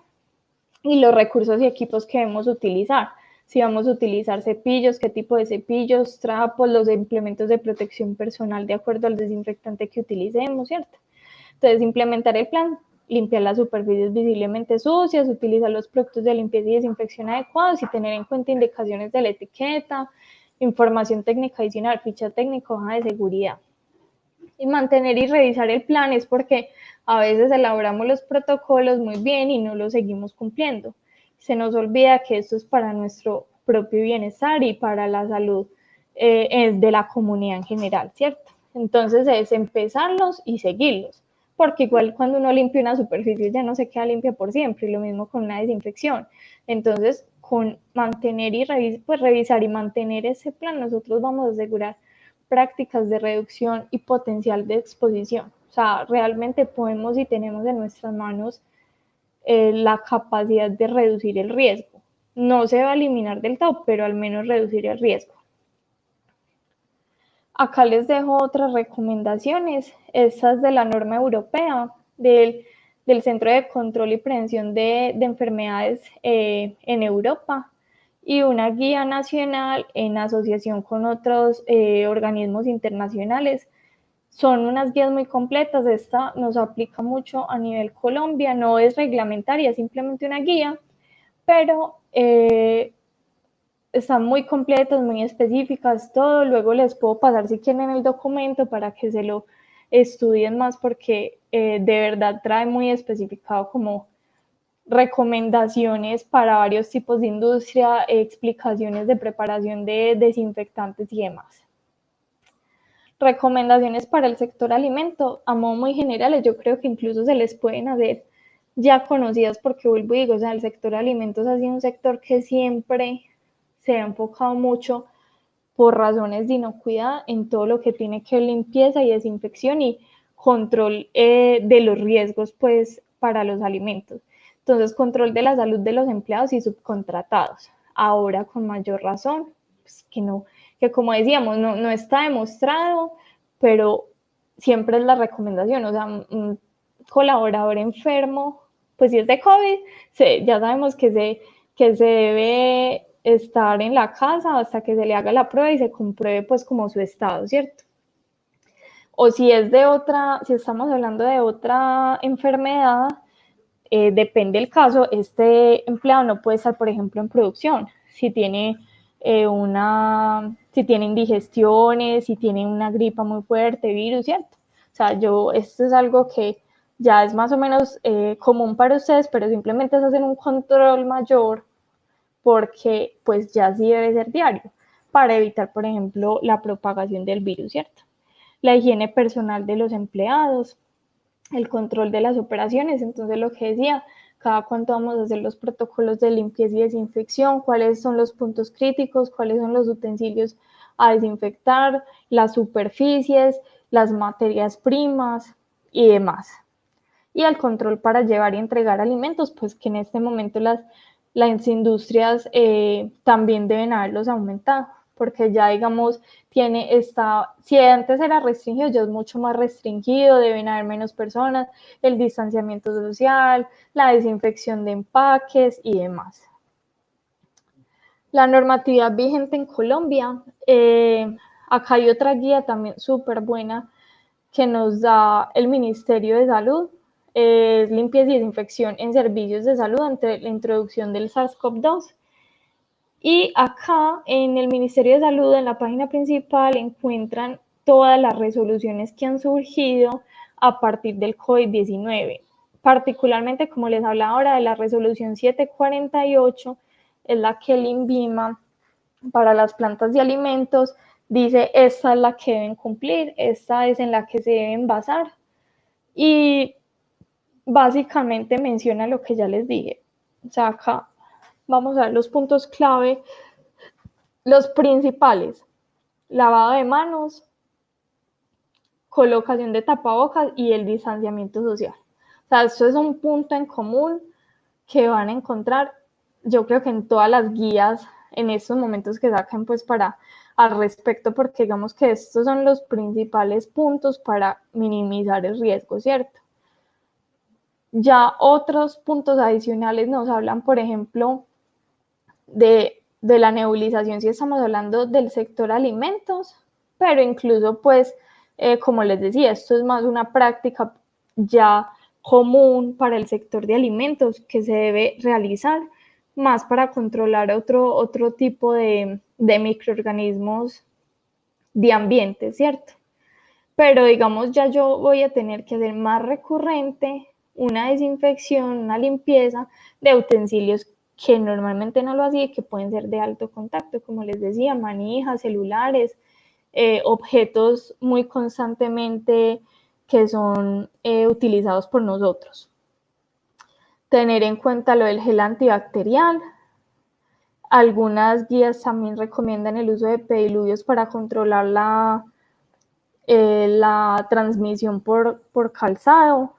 Y los recursos y equipos que debemos utilizar. Si vamos a utilizar cepillos, qué tipo de cepillos, trapos, los implementos de protección personal de acuerdo al desinfectante que utilicemos, ¿cierto? Entonces, implementar el plan, limpiar las superficies visiblemente sucias, utilizar los productos de limpieza y desinfección adecuados y tener en cuenta indicaciones de la etiqueta, información técnica adicional, ficha técnica, hoja de seguridad. Y mantener y revisar el plan es porque a veces elaboramos los protocolos muy bien y no los seguimos cumpliendo. Se nos olvida que esto es para nuestro propio bienestar y para la salud de la comunidad en general, ¿cierto? Entonces es empezarlos y seguirlos, porque igual cuando uno limpia una superficie ya no se queda limpia por siempre, y lo mismo con una desinfección. Entonces, con mantener y revisar y mantener ese plan, nosotros vamos a asegurar prácticas de reducción y potencial de exposición. O sea, realmente podemos y tenemos en nuestras manos la capacidad de reducir el riesgo. No se va a eliminar del todo, pero al menos reducir el riesgo. Acá les dejo otras recomendaciones, estas de la norma europea del Centro de Control y Prevención de Enfermedades en Europa y una guía nacional en asociación con otros organismos internacionales. Son unas guías muy completas, esta nos aplica mucho a nivel Colombia, no es reglamentaria, es simplemente una guía, pero están muy completas, muy específicas, todo. Luego les puedo pasar si quieren el documento para que se lo estudien más porque de verdad trae muy especificado como recomendaciones para varios tipos de industria, explicaciones de preparación de desinfectantes y demás. Recomendaciones para el sector alimento, a modo muy generales, yo creo que incluso se les pueden hacer ya conocidas porque vuelvo y digo, o sea, el sector alimentos ha sido un sector que siempre se ha enfocado mucho por razones de inocuidad en todo lo que tiene que ver limpieza y desinfección y control de los riesgos pues para los alimentos. Entonces, control de la salud de los empleados y subcontratados. Ahora con mayor razón, pues, que como decíamos, no está demostrado, pero siempre es la recomendación, o sea, un colaborador enfermo, pues si es de COVID, ya sabemos que se debe estar en la casa hasta que se le haga la prueba y se compruebe pues como su estado, ¿cierto? O si es de otra, si estamos hablando de otra enfermedad, depende del caso, este empleado no puede estar, por ejemplo, en producción. Si tiene si tiene indigestiones, si tiene una gripa muy fuerte, virus, ¿cierto? O sea, esto es algo que ya es más o menos común para ustedes, pero simplemente es hacer un control mayor porque pues ya sí debe ser diario para evitar, por ejemplo, la propagación del virus, ¿cierto? La higiene personal de los empleados, el control de las operaciones, entonces lo que decía, cada cuánto vamos a hacer los protocolos de limpieza y desinfección, cuáles son los puntos críticos, cuáles son los utensilios a desinfectar, las superficies, las materias primas y demás. Y el control para llevar y entregar alimentos, pues que en este momento las industrias también deben haberlos aumentado, porque ya digamos, si antes era restringido, ya es mucho más restringido, deben haber menos personas, el distanciamiento social, la desinfección de empaques y demás. La normatividad vigente en Colombia, acá hay otra guía también súper buena que nos da el Ministerio de Salud, es limpieza y desinfección en servicios de salud ante la introducción del SARS-CoV-2. Y acá en el Ministerio de Salud, en la página principal, encuentran todas las resoluciones que han surgido a partir del COVID-19. Particularmente, como les hablaba ahora, de la resolución 748, es la que el INVIMA para las plantas de alimentos dice, esta es la que deben cumplir, esta es en la que se deben basar. Y básicamente menciona lo que ya les dije. O sea, acá vamos a ver los puntos clave, los principales: lavado de manos, colocación de tapabocas y el distanciamiento social. O sea, esto es un punto en común que van a encontrar, yo creo que en todas las guías en estos momentos que saquen pues para al respecto, porque digamos que estos son los principales puntos para minimizar el riesgo, ¿cierto? Ya otros puntos adicionales nos hablan, por ejemplo, de la nebulización, si estamos hablando del sector alimentos, pero incluso pues, como les decía, esto es más una práctica ya común para el sector de alimentos que se debe realizar más para controlar otro tipo de microorganismos de ambiente, ¿cierto? Pero digamos ya yo voy a tener que hacer más recurrente una desinfección, una limpieza de utensilios que normalmente no lo hacía y que pueden ser de alto contacto, como les decía, manijas, celulares, objetos muy constantemente que son utilizados por nosotros. Tener en cuenta lo del gel antibacterial. Algunas guías también recomiendan el uso de pediluvios para controlar la transmisión por calzado,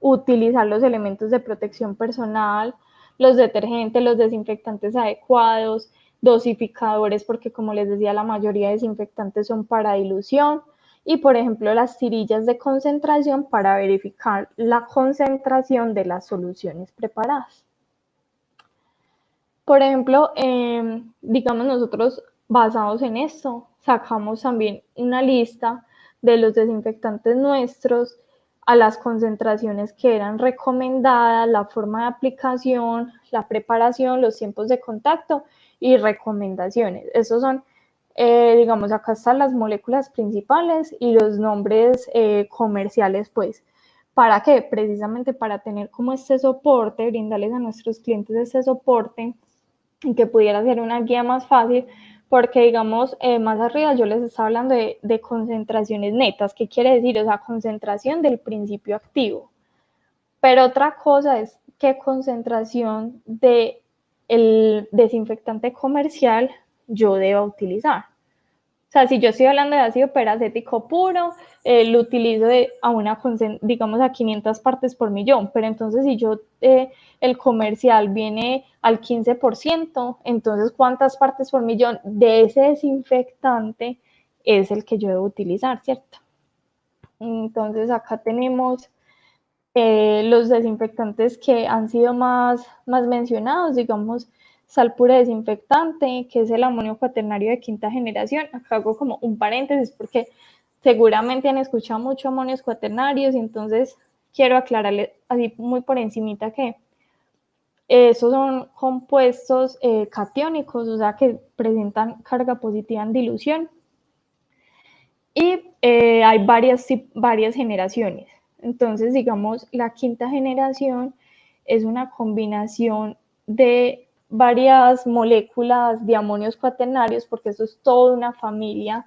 utilizar los elementos de protección personal, los detergentes, los desinfectantes adecuados, dosificadores, porque como les decía, la mayoría de desinfectantes son para dilución, y por ejemplo las tirillas de concentración para verificar la concentración de las soluciones preparadas. Por ejemplo, digamos nosotros basados en esto, sacamos también una lista de los desinfectantes nuestros a las concentraciones que eran recomendadas, la forma de aplicación, la preparación, los tiempos de contacto y recomendaciones. Esos son, digamos, acá están las moléculas principales y los nombres comerciales, pues. ¿Para qué? Precisamente para tener como este soporte, brindarles a nuestros clientes este soporte y que pudiera ser una guía más fácil, porque digamos, más arriba yo les estaba hablando de concentraciones netas. ¿Qué quiere decir? O sea, concentración del principio activo. Pero otra cosa es qué concentración de el desinfectante comercial yo debo utilizar. O sea, si yo estoy hablando de ácido peracético puro, lo utilizo digamos, a 500 partes por millón, pero entonces si yo, el comercial viene al 15%, entonces ¿cuántas partes por millón de ese desinfectante es el que yo debo utilizar, ¿cierto? Entonces acá tenemos los desinfectantes que han sido más mencionados, digamos, sal pura desinfectante, que es el amonio cuaternario de quinta generación. Acá hago como un paréntesis porque seguramente han escuchado mucho amonios cuaternarios, y entonces quiero aclararles así muy por encimita que esos son compuestos catiónicos, o sea que presentan carga positiva en dilución, y hay varias generaciones. Entonces, digamos, la quinta generación es una combinación de varias moléculas de amonios cuaternarios, porque eso es toda una familia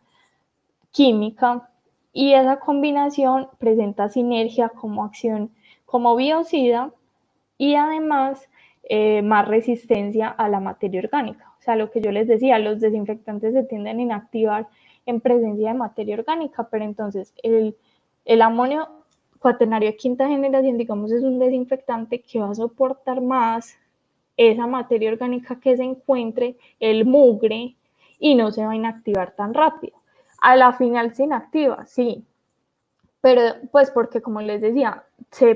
química, y esa combinación presenta sinergia como acción, como biocida, y además más resistencia a la materia orgánica. O sea, lo que yo les decía, los desinfectantes se tienden a inactivar en presencia de materia orgánica, pero entonces el amonio cuaternario de quinta generación, digamos, es un desinfectante que va a soportar más esa materia orgánica que se encuentre, el mugre, y no se va a inactivar tan rápido. A la final se inactiva, sí, pero pues porque como les decía,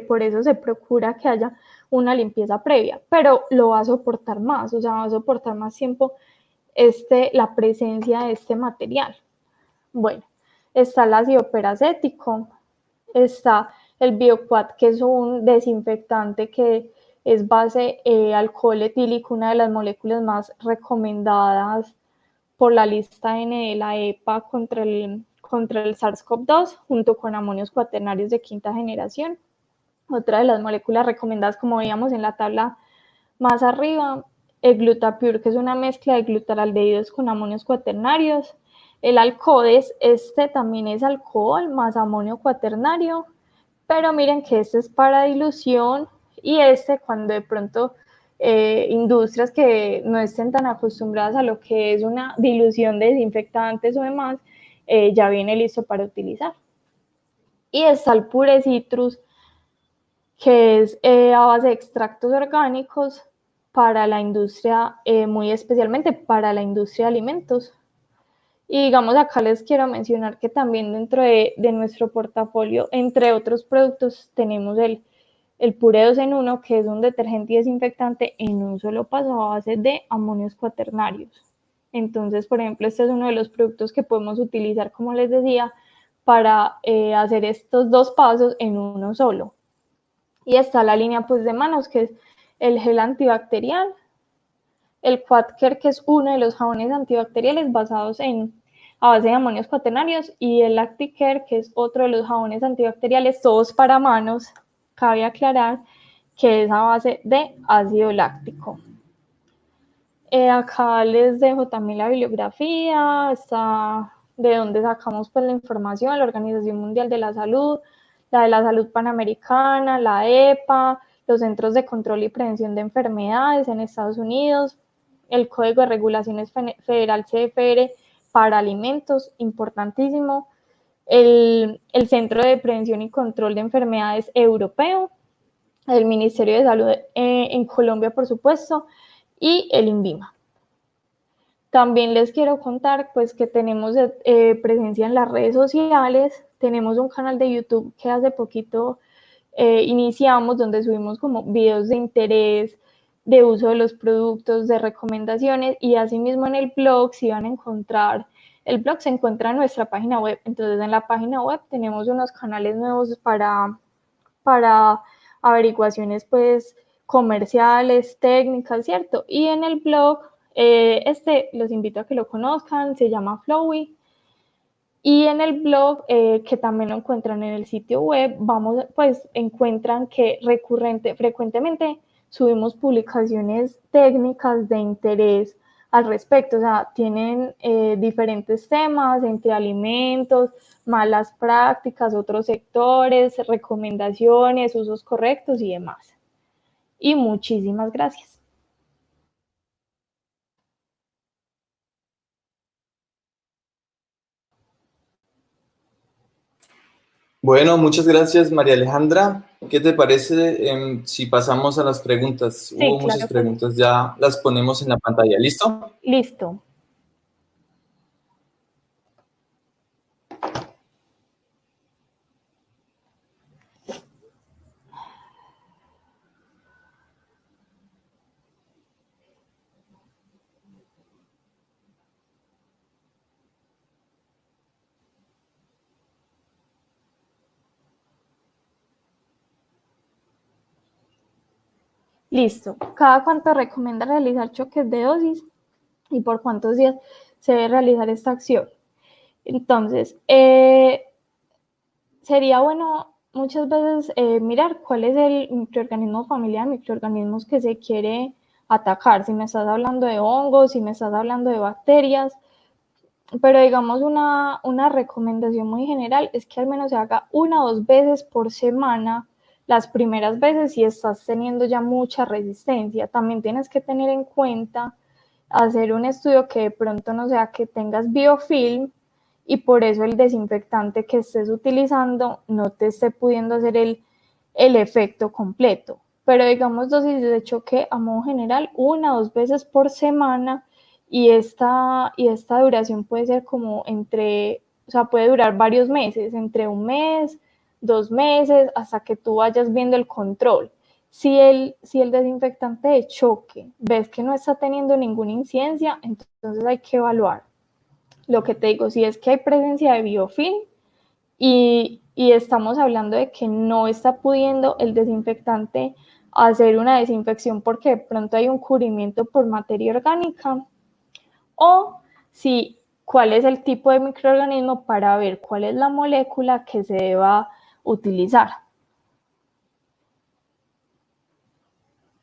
por eso se procura que haya una limpieza previa, pero lo va a soportar más, o sea, va a soportar más tiempo la presencia de este material. Bueno, está el ácido peracético, está el Bioquat, que es un desinfectante que es base alcohol etílico, una de las moléculas más recomendadas por la lista N de la EPA contra el SARS-CoV-2, junto con amonios cuaternarios de quinta generación. Otra de las moléculas recomendadas, como veíamos en la tabla más arriba, el glutapure, que es una mezcla de glutaraldehídos con amonios cuaternarios. El alcohodes, también es alcohol más amonio cuaternario, pero miren que este es para dilución, y cuando de pronto industrias que no estén tan acostumbradas a lo que es una dilución de desinfectantes o demás, ya viene listo para utilizar. Y está el puré citrus, que es a base de extractos orgánicos para la industria, muy especialmente para la industria de alimentos. Y digamos, acá les quiero mencionar que también dentro de nuestro portafolio, entre otros productos, tenemos el puré 2 en 1, que es un detergente y desinfectante en un solo paso a base de amonios cuaternarios. Entonces, por ejemplo, este es uno de los productos que podemos utilizar, como les decía, para hacer estos dos pasos en uno solo. Y está la línea pues de manos, que es el gel antibacterial, el Quadcare, que es uno de los jabones antibacteriales basados a base de amonios cuaternarios, y el Lacticare, que es otro de los jabones antibacteriales, todos para manos, cabe aclarar, que es a base de ácido láctico. Acá les dejo también la bibliografía, está de dónde sacamos pues la información, la Organización Mundial de la Salud, la de la Salud Panamericana, la EPA, los Centros de Control y Prevención de Enfermedades en Estados Unidos, el Código de Regulaciones Federal CFR para alimentos, importantísimo, el Centro de Prevención y Control de Enfermedades Europeo, el Ministerio de Salud en Colombia, por supuesto, y el INVIMA. También les quiero contar pues que tenemos presencia en las redes sociales, tenemos un canal de YouTube que hace poquito iniciamos, donde subimos como videos de interés, de uso de los productos, de recomendaciones, y asimismo en el blog, si van a encontrar, el blog se encuentra en nuestra página web. Entonces en la página web tenemos unos canales nuevos para averiguaciones pues comerciales, técnicas, ¿cierto? Y en el blog, los invito a que lo conozcan, se llama Flowy. Y en el blog, que también lo encuentran en el sitio web, pues encuentran que frecuentemente subimos publicaciones técnicas de interés al respecto. O sea, tienen diferentes temas entre alimentos, malas prácticas, otros sectores, recomendaciones, usos correctos y demás. Y muchísimas gracias. Bueno, muchas gracias, María Alejandra. ¿Qué te parece si pasamos a las preguntas? Sí, Hubo muchas claro que sí. preguntas, ya las ponemos en la pantalla. ¿Listo? Listo. Listo. ¿Cada cuánto recomienda realizar choques de dosis y por cuántos días se debe realizar esta acción? Entonces, sería bueno muchas veces mirar cuál es el microorganismo familiar, microorganismos que se quiere atacar. Si me estás hablando de hongos, si me estás hablando de bacterias, pero digamos una recomendación muy general es que al menos se haga 1 o 2 veces por semana las primeras veces si estás teniendo ya mucha resistencia. También tienes que tener en cuenta hacer un estudio que de pronto no sea que tengas biofilm y por eso el desinfectante que estés utilizando no te esté pudiendo hacer el efecto completo. Pero digamos dosis de choque a modo general 1 o 2 veces por semana, y esta duración puede ser como o sea, puede durar varios meses, entre 1 mes, 2 meses, hasta que tú vayas viendo el control. Si el desinfectante de choque ves que no está teniendo ninguna incidencia, entonces hay que evaluar. Lo que te digo, si es que hay presencia de biofilm y estamos hablando de que no está pudiendo el desinfectante hacer una desinfección porque de pronto hay un cubrimiento por materia orgánica, o si cuál es el tipo de microorganismo para ver cuál es la molécula que se deba utilizar.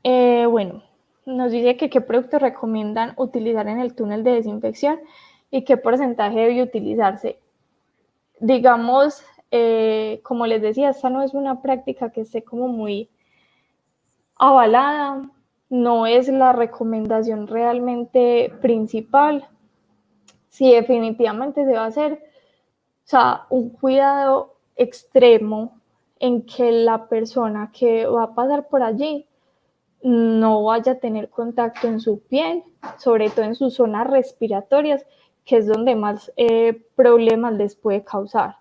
Bueno, nos dice que qué productos recomiendan utilizar en el túnel de desinfección y qué porcentaje debe utilizarse. Digamos, como les decía, esta no es una práctica que esté como muy avalada, no es la recomendación realmente principal. Si definitivamente se va a hacer, o sea, un cuidado extremo en que la persona que va a pasar por allí no vaya a tener contacto en su piel, sobre todo en sus zonas respiratorias, que es donde más problemas les puede causar.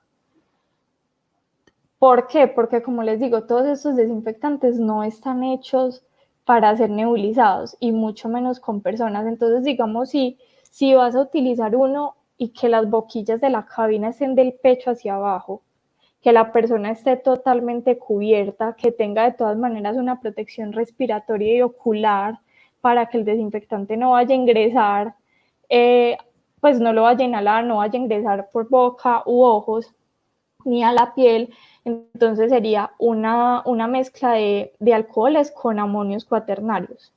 ¿Por qué? Porque como les digo, todos estos desinfectantes no están hechos para ser nebulizados y mucho menos con personas. Entonces, digamos, si vas a utilizar uno y que las boquillas de la cabina estén del pecho hacia abajo, que la persona esté totalmente cubierta, que tenga de todas maneras una protección respiratoria y ocular para que el desinfectante no vaya a ingresar, pues no lo vaya a inhalar, no vaya a ingresar por boca u ojos ni a la piel. Entonces sería una mezcla de alcoholes con amonios cuaternarios.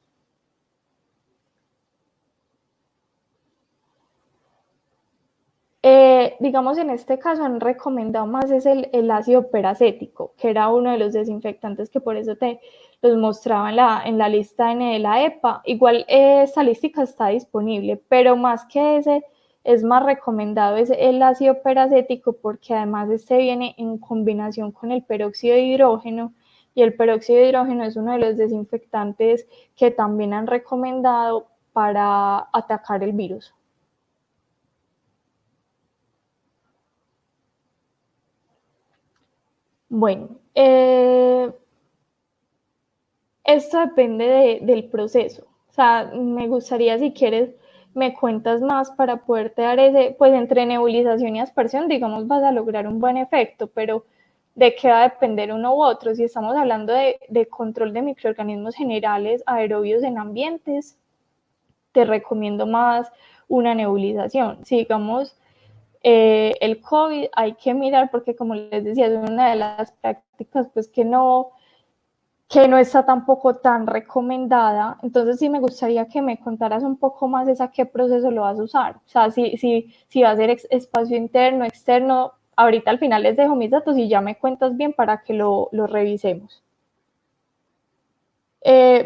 Digamos, en este caso han recomendado más es el ácido peracético, que era uno de los desinfectantes que por eso te los mostraba en la lista N de la EPA. Igual esta lista está disponible, pero más que ese, es más recomendado es el ácido peracético porque además este viene en combinación con el peróxido de hidrógeno y el peróxido de hidrógeno es uno de los desinfectantes que también han recomendado para atacar el virus. Bueno, esto depende del proceso. O sea, me gustaría si quieres me cuentas más para poderte dar ese, pues entre nebulización y aspersión, digamos, vas a lograr un buen efecto, pero de qué va a depender uno u otro. Si estamos hablando de control de microorganismos generales aerobios en ambientes, te recomiendo más una nebulización. Si digamos el COVID hay que mirar porque como les decía, es una de las prácticas pues que no está tampoco tan recomendada. Entonces sí me gustaría que me contaras un poco más de a qué proceso lo vas a usar. O sea, si va a ser espacio interno, externo. Ahorita al final les dejo mis datos y ya me cuentas bien para que lo revisemos.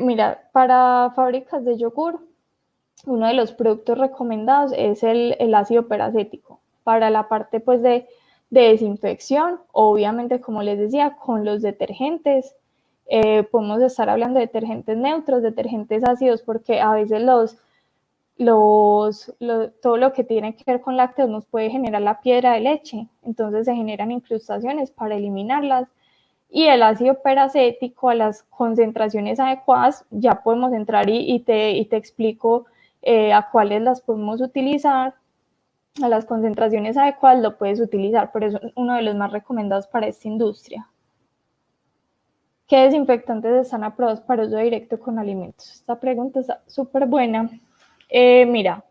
Mira, para fábricas de yogur, uno de los productos recomendados es el ácido peracético. Para la parte pues de desinfección, obviamente como les decía, con los detergentes, podemos estar hablando de detergentes neutros, detergentes ácidos, porque a veces todo lo que tiene que ver con lácteos nos puede generar la piedra de leche, entonces se generan incrustaciones para eliminarlas. Y el ácido peracético a las concentraciones adecuadas, ya podemos entrar y te explico a cuáles las podemos utilizar. A las concentraciones adecuadas lo puedes utilizar, pero es uno de los más recomendados para esta industria. ¿Qué desinfectantes están aprobados para uso directo con alimentos? Esta pregunta está súper buena. Mira,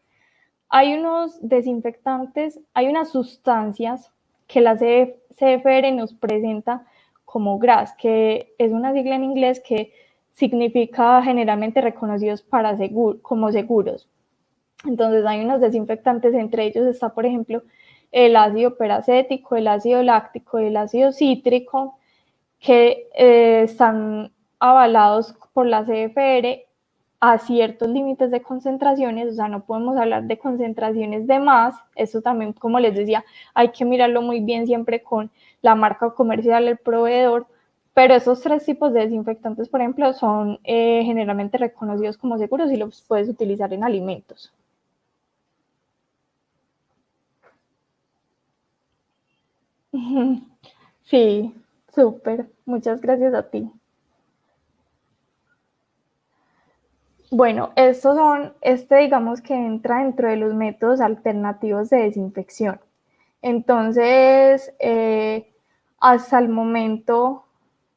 hay unos desinfectantes, hay unas sustancias que la CFR nos presenta como GRAS, que es una sigla en inglés que significa generalmente reconocidos como seguros. Entonces hay unos desinfectantes, entre ellos está, por ejemplo, el ácido peracético, el ácido láctico, el ácido cítrico, que están avalados por la CFR a ciertos límites de concentraciones, o sea, no podemos hablar de concentraciones de más, eso también, como les decía, hay que mirarlo muy bien siempre con la marca comercial, el proveedor, pero esos tres tipos de desinfectantes, por ejemplo, son generalmente reconocidos como seguros y los puedes utilizar en alimentos. Sí, súper, muchas gracias a ti. Bueno, digamos que entra dentro de los métodos alternativos de desinfección. Entonces, hasta el momento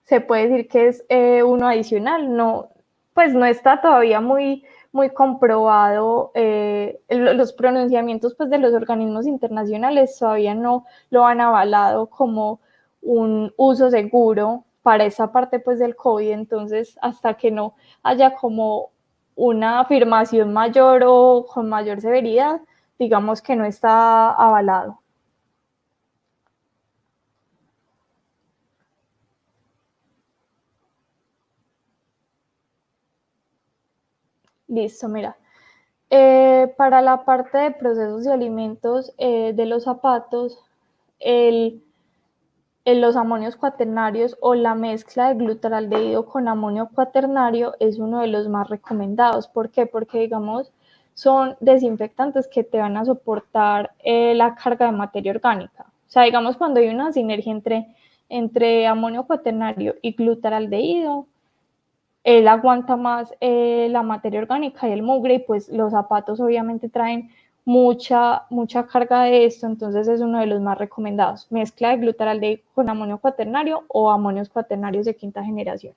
se puede decir que es uno adicional, no, pues no está todavía muy comprobado, los pronunciamientos pues, de los organismos internacionales todavía no lo han avalado como un uso seguro para esa parte pues del COVID, entonces hasta que no haya como una afirmación mayor o con mayor severidad, digamos que no está avalado. Listo, mira. Para la parte de procesos y alimentos de los zapatos, el los amonios cuaternarios o la mezcla de glutaraldehído con amonio cuaternario es uno de los más recomendados. ¿Por qué? Porque, digamos, son desinfectantes que te van a soportar la carga de materia orgánica. O sea, digamos, cuando hay una sinergia entre amonio cuaternario y glutaraldehído, él aguanta más la materia orgánica y el mugre, y pues los zapatos obviamente traen mucha carga de esto, entonces es uno de los más recomendados. Mezcla de glutaraldehído con amonio cuaternario o amonios cuaternarios de quinta generación.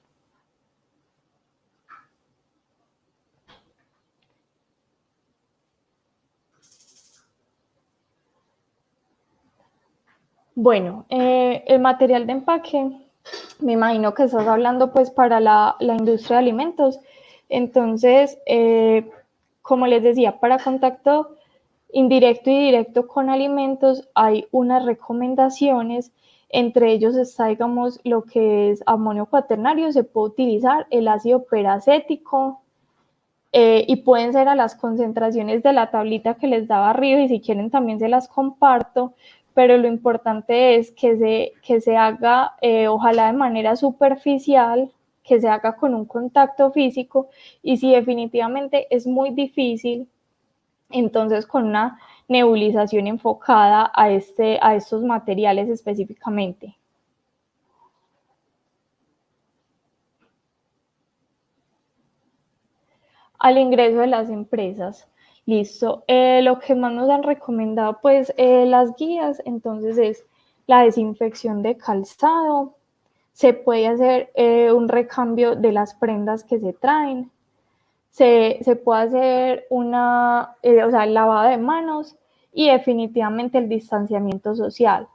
Bueno, el material de empaque, me imagino que estás hablando pues para la industria de alimentos. Entonces, como les decía, para contacto indirecto y directo con alimentos hay unas recomendaciones. Entre ellos está, digamos, lo que es amonio cuaternario. Se puede utilizar el ácido peracético, y pueden ser a las concentraciones de la tablita que les daba arriba, y si quieren también se las comparto, pero lo importante es que se haga, ojalá de manera superficial, que se haga con un contacto físico, y si definitivamente es muy difícil, entonces con una nebulización enfocada a estos materiales específicamente. Al ingreso de las empresas. Listo. Lo que más nos han recomendado, pues, las guías, entonces es la desinfección de calzado. Se puede hacer un recambio de las prendas que se traen. Se puede hacer o sea, el lavado de manos, y definitivamente el distanciamiento social.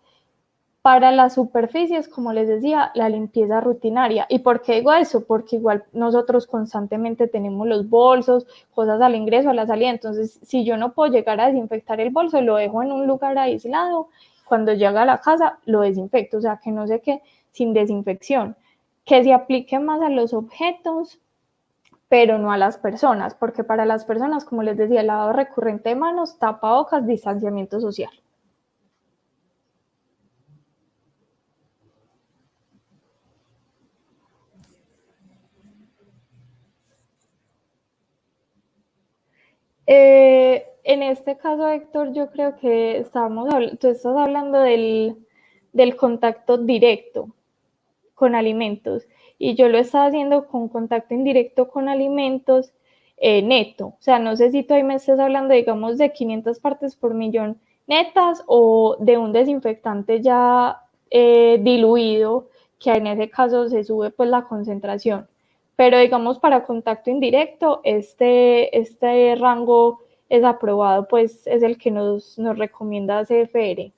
Para las superficies, como les decía, la limpieza rutinaria. ¿Y por qué digo eso? Porque igual nosotros constantemente tenemos los bolsos, cosas al ingreso, a la salida. Entonces, si yo no puedo llegar a desinfectar el bolso, lo dejo en un lugar aislado. Cuando llega a la casa, lo desinfecto. O sea, que no se quede sin desinfección. Que se aplique más a los objetos, pero no a las personas. Porque para las personas, como les decía, el lavado recurrente de manos, tapabocas, distanciamiento social. En este caso, Héctor, yo creo que tú estás hablando del contacto directo con alimentos, y yo lo estaba haciendo con contacto indirecto con alimentos neto. O sea, no sé si tú ahí me estás hablando, digamos, de 500 partes por millón netas, o de un desinfectante ya diluido, que en ese caso se sube pues la concentración. Pero digamos, para contacto indirecto, este rango es aprobado, pues es el que nos recomienda CFR.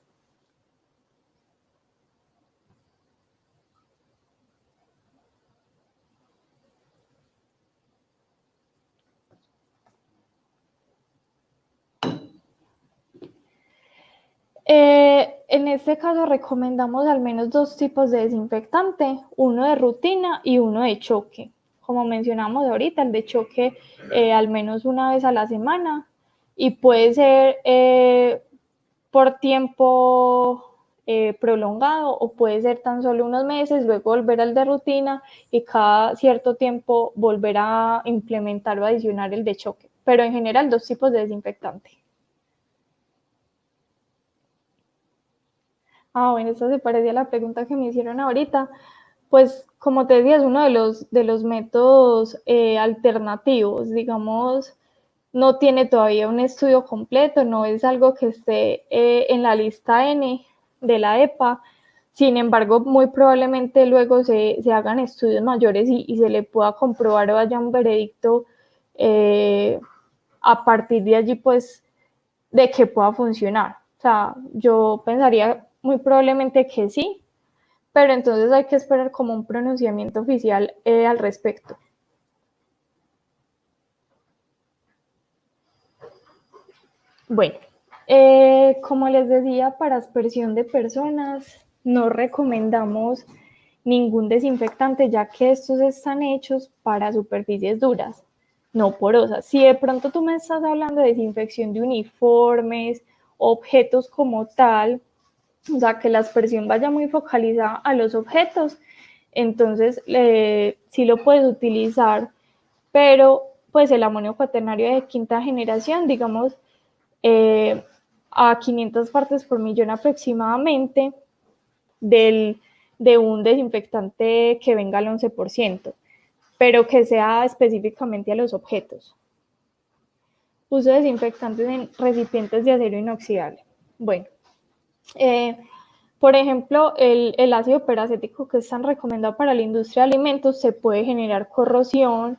En este caso recomendamos al menos dos tipos de desinfectante, uno de rutina y uno de choque. Como mencionamos ahorita, el de choque al menos una vez a la semana, y puede ser por tiempo prolongado, o puede ser tan solo unos meses, luego volver al de rutina, y cada cierto tiempo volver a implementar o adicionar el de choque. Pero en general, dos tipos de desinfectante. Bueno, eso se parecía a la pregunta que me hicieron ahorita. Pues, como te decía, es uno de los métodos alternativos, digamos, no tiene todavía un estudio completo, no es algo que esté en la lista N de la EPA. Sin embargo, muy probablemente luego se hagan estudios mayores, y se le pueda comprobar o haya un veredicto a partir de allí, pues, de que pueda funcionar. O sea, yo pensaría muy probablemente que sí, pero entonces hay que esperar como un pronunciamiento oficial al respecto. Bueno, como les decía, para aspersión de personas no recomendamos ningún desinfectante, ya que estos están hechos para superficies duras, no porosas. Si de pronto tú me estás hablando de desinfección de uniformes, objetos como tal, o sea, que la aspersión vaya muy focalizada a los objetos, entonces sí lo puedes utilizar, pero pues el amonio cuaternario de quinta generación, digamos, a 500 partes por millón aproximadamente de un desinfectante que venga al 11%, pero que sea específicamente a los objetos. Uso de desinfectantes en recipientes de acero inoxidable. Bueno, por ejemplo, el ácido peracético, que es tan recomendado para la industria de alimentos, se puede generar corrosión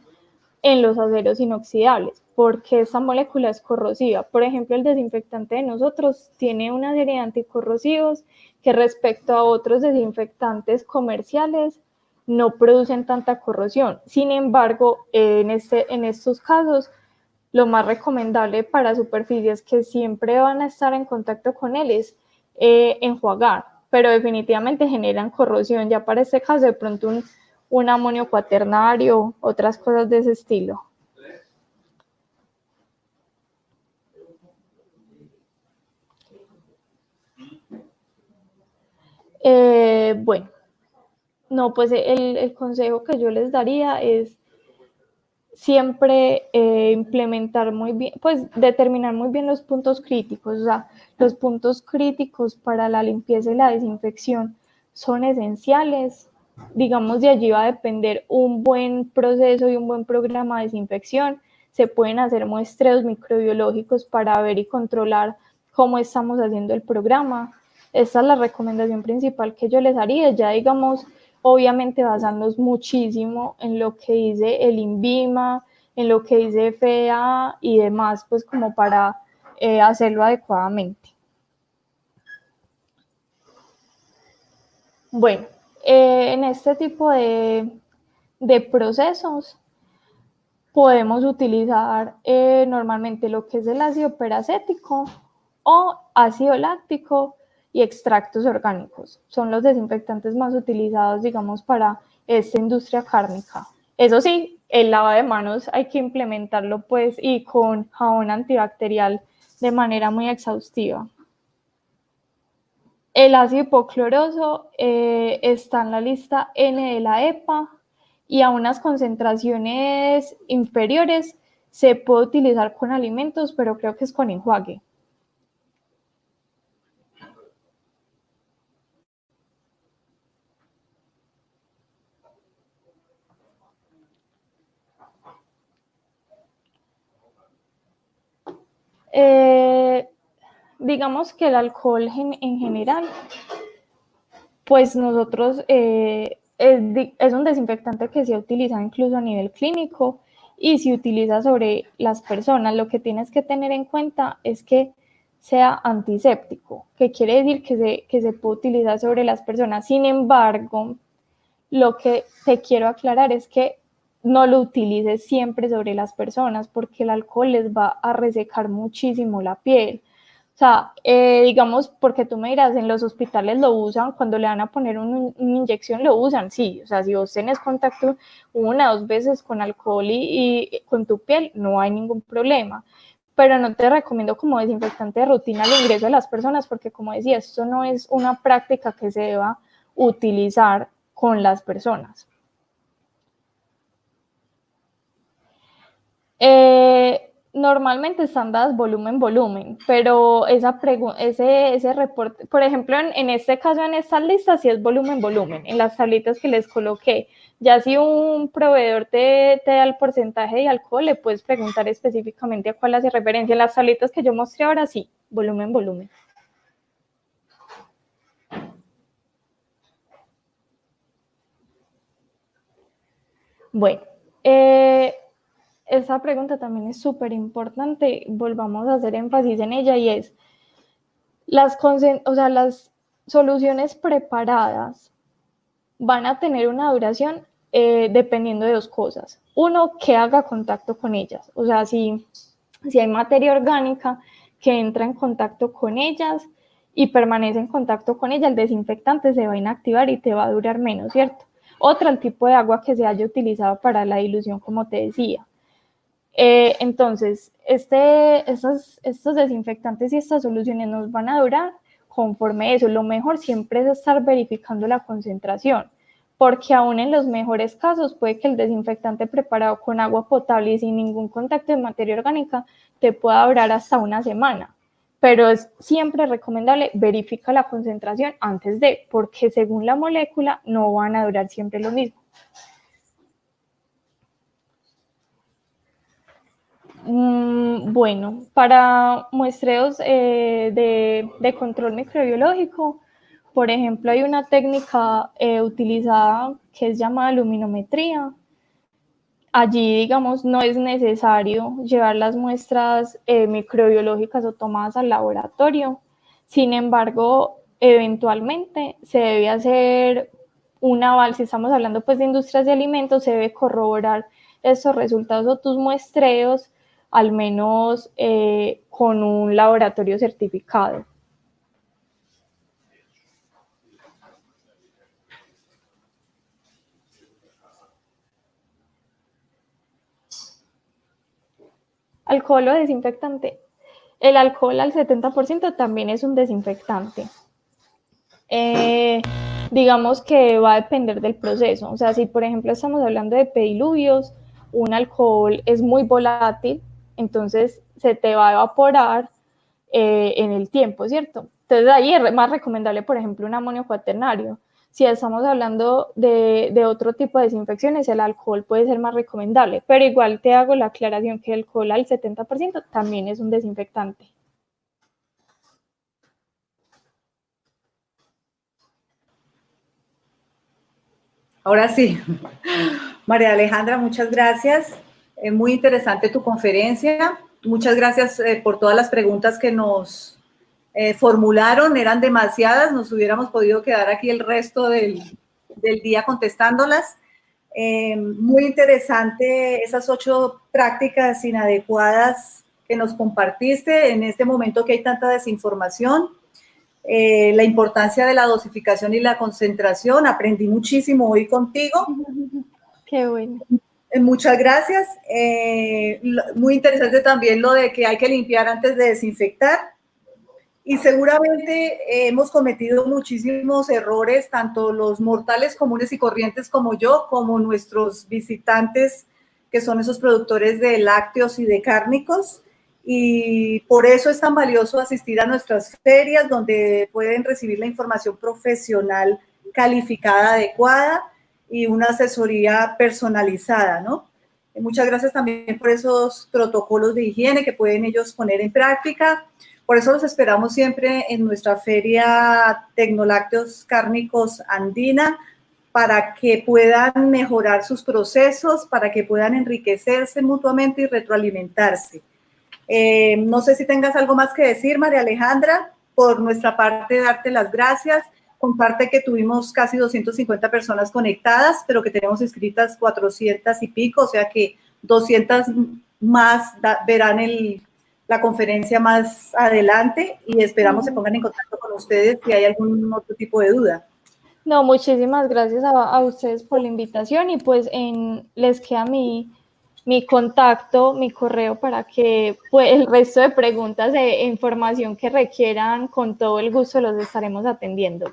en los aceros inoxidables, porque esa molécula es corrosiva. Por ejemplo, el desinfectante de nosotros tiene una serie de anticorrosivos que respecto a otros desinfectantes comerciales no producen tanta corrosión. Sin embargo, en estos casos, lo más recomendable para superficies que siempre van a estar en contacto con él es enjuagar, pero definitivamente generan corrosión. Ya para este caso, de pronto un amonio cuaternario, otras cosas de ese estilo. Bueno, no, pues el consejo que yo les daría es siempre implementar muy bien, pues determinar muy bien los puntos críticos. O sea, los puntos críticos para la limpieza y la desinfección son esenciales. Digamos, de allí va a depender un buen proceso y un buen programa de desinfección. Se pueden hacer muestreos microbiológicos para ver y controlar cómo estamos haciendo el programa. Esta es la recomendación principal que yo les haría. Ya digamos, obviamente basándonos muchísimo en lo que dice el INVIMA, en lo que dice FDA y demás, pues como para hacerlo adecuadamente. Bueno, en este tipo de procesos podemos utilizar normalmente lo que es el ácido peracético o ácido láctico y extractos orgánicos. Son los desinfectantes más utilizados, digamos, para esta industria cárnica. Eso sí, el lavado de manos hay que implementarlo pues y con jabón antibacterial de manera muy exhaustiva. El ácido hipocloroso está en la lista N de la EPA y a unas concentraciones inferiores se puede utilizar con alimentos, pero creo que es con enjuague. Digamos que el alcohol en general, pues nosotros es un desinfectante que se utiliza incluso a nivel clínico y se utiliza sobre las personas. Lo que tienes que tener en cuenta es que sea antiséptico, que quiere decir que se puede utilizar sobre las personas. Sin embargo, lo que te quiero aclarar es que no lo utilices siempre sobre las personas porque el alcohol les va a resecar muchísimo la piel. O sea, digamos, porque tú me dirás, en los hospitales lo usan, cuando le van a poner una inyección lo usan, sí, o sea, si vos tenés contacto 1 o 2 veces con alcohol y con tu piel, no hay ningún problema, pero no te recomiendo como desinfectante de rutina al ingreso de las personas, porque como decía, esto no es una práctica que se deba utilizar con las personas. Normalmente están dadas volumen, pero ese reporte, por ejemplo, en este caso, en estas listas, sí es volumen, en las tablitas que les coloqué. Ya si un proveedor te da el porcentaje de alcohol, le puedes preguntar específicamente a cuál hace referencia. En las tablitas que yo mostré ahora, sí, volumen. Bueno, esa pregunta también es súper importante, volvamos a hacer énfasis en ella y es, las soluciones preparadas van a tener una duración dependiendo de 2 cosas. Uno, que haga contacto con ellas, o sea, si hay materia orgánica que entra en contacto con ellas y permanece en contacto con ella, el desinfectante se va a inactivar y te va a durar menos, ¿cierto? Otra, el tipo de agua que se haya utilizado para la dilución, como te decía. Entonces, estos desinfectantes y estas soluciones nos van a durar conforme a eso. Lo mejor siempre es estar verificando la concentración, porque aún en los mejores casos puede que el desinfectante preparado con agua potable y sin ningún contacto de materia orgánica te pueda durar hasta una semana. Pero es siempre recomendable verificar la concentración antes de, porque según la molécula no van a durar siempre lo mismo. Bueno, para muestreos de control microbiológico, por ejemplo, hay una técnica utilizada que es llamada luminometría. Allí, digamos, no es necesario llevar las muestras microbiológicas o tomadas al laboratorio. Sin embargo, eventualmente se debe hacer un aval, si estamos hablando pues de industrias de alimentos, se debe corroborar estos resultados o tus muestreos, al menos con un laboratorio certificado. Alcohol o desinfectante. El alcohol al 70% también es un desinfectante. Digamos que va a depender del proceso. O sea, si por ejemplo estamos hablando de pediluvios, un alcohol es muy volátil, entonces se te va a evaporar en el tiempo, ¿cierto? Entonces ahí es más recomendable, por ejemplo, un amonio cuaternario. Si estamos hablando de otro tipo de desinfecciones, el alcohol puede ser más recomendable, pero igual te hago la aclaración que el alcohol al 70% también es un desinfectante. Ahora sí, María Alejandra, muchas gracias. Muy interesante tu conferencia. Muchas gracias por todas las preguntas que nos formularon. Eran demasiadas, nos hubiéramos podido quedar aquí el resto del día contestándolas. Muy interesante esas 8 prácticas inadecuadas que nos compartiste en este momento que hay tanta desinformación. La importancia de la dosificación y la concentración. Aprendí muchísimo hoy contigo. Qué bueno. Muchas gracias. Muy interesante también lo de que hay que limpiar antes de desinfectar. Y seguramente hemos cometido muchísimos errores, tanto los mortales comunes y corrientes como yo, como nuestros visitantes, que son esos productores de lácteos y de cárnicos. Y por eso es tan valioso asistir a nuestras ferias, donde pueden recibir la información profesional calificada, adecuada y una asesoría personalizada, ¿no? Muchas gracias también por esos protocolos de higiene que pueden ellos poner en práctica. Por eso los esperamos siempre en nuestra feria Tecnolácteos Cárnicos Andina, para que puedan mejorar sus procesos, para que puedan enriquecerse mutuamente y retroalimentarse. No sé si tengas algo más que decir, María Alejandra. Por nuestra parte, darte las gracias. Comparte que tuvimos casi 250 personas conectadas, pero que tenemos inscritas 400 y pico, o sea que 200 más verán la conferencia más adelante y esperamos se pongan en contacto con ustedes si hay algún otro tipo de duda. No, muchísimas gracias a ustedes por la invitación y pues les queda mi contacto, mi correo para que pues, el resto de preguntas e información que requieran, con todo el gusto los estaremos atendiendo.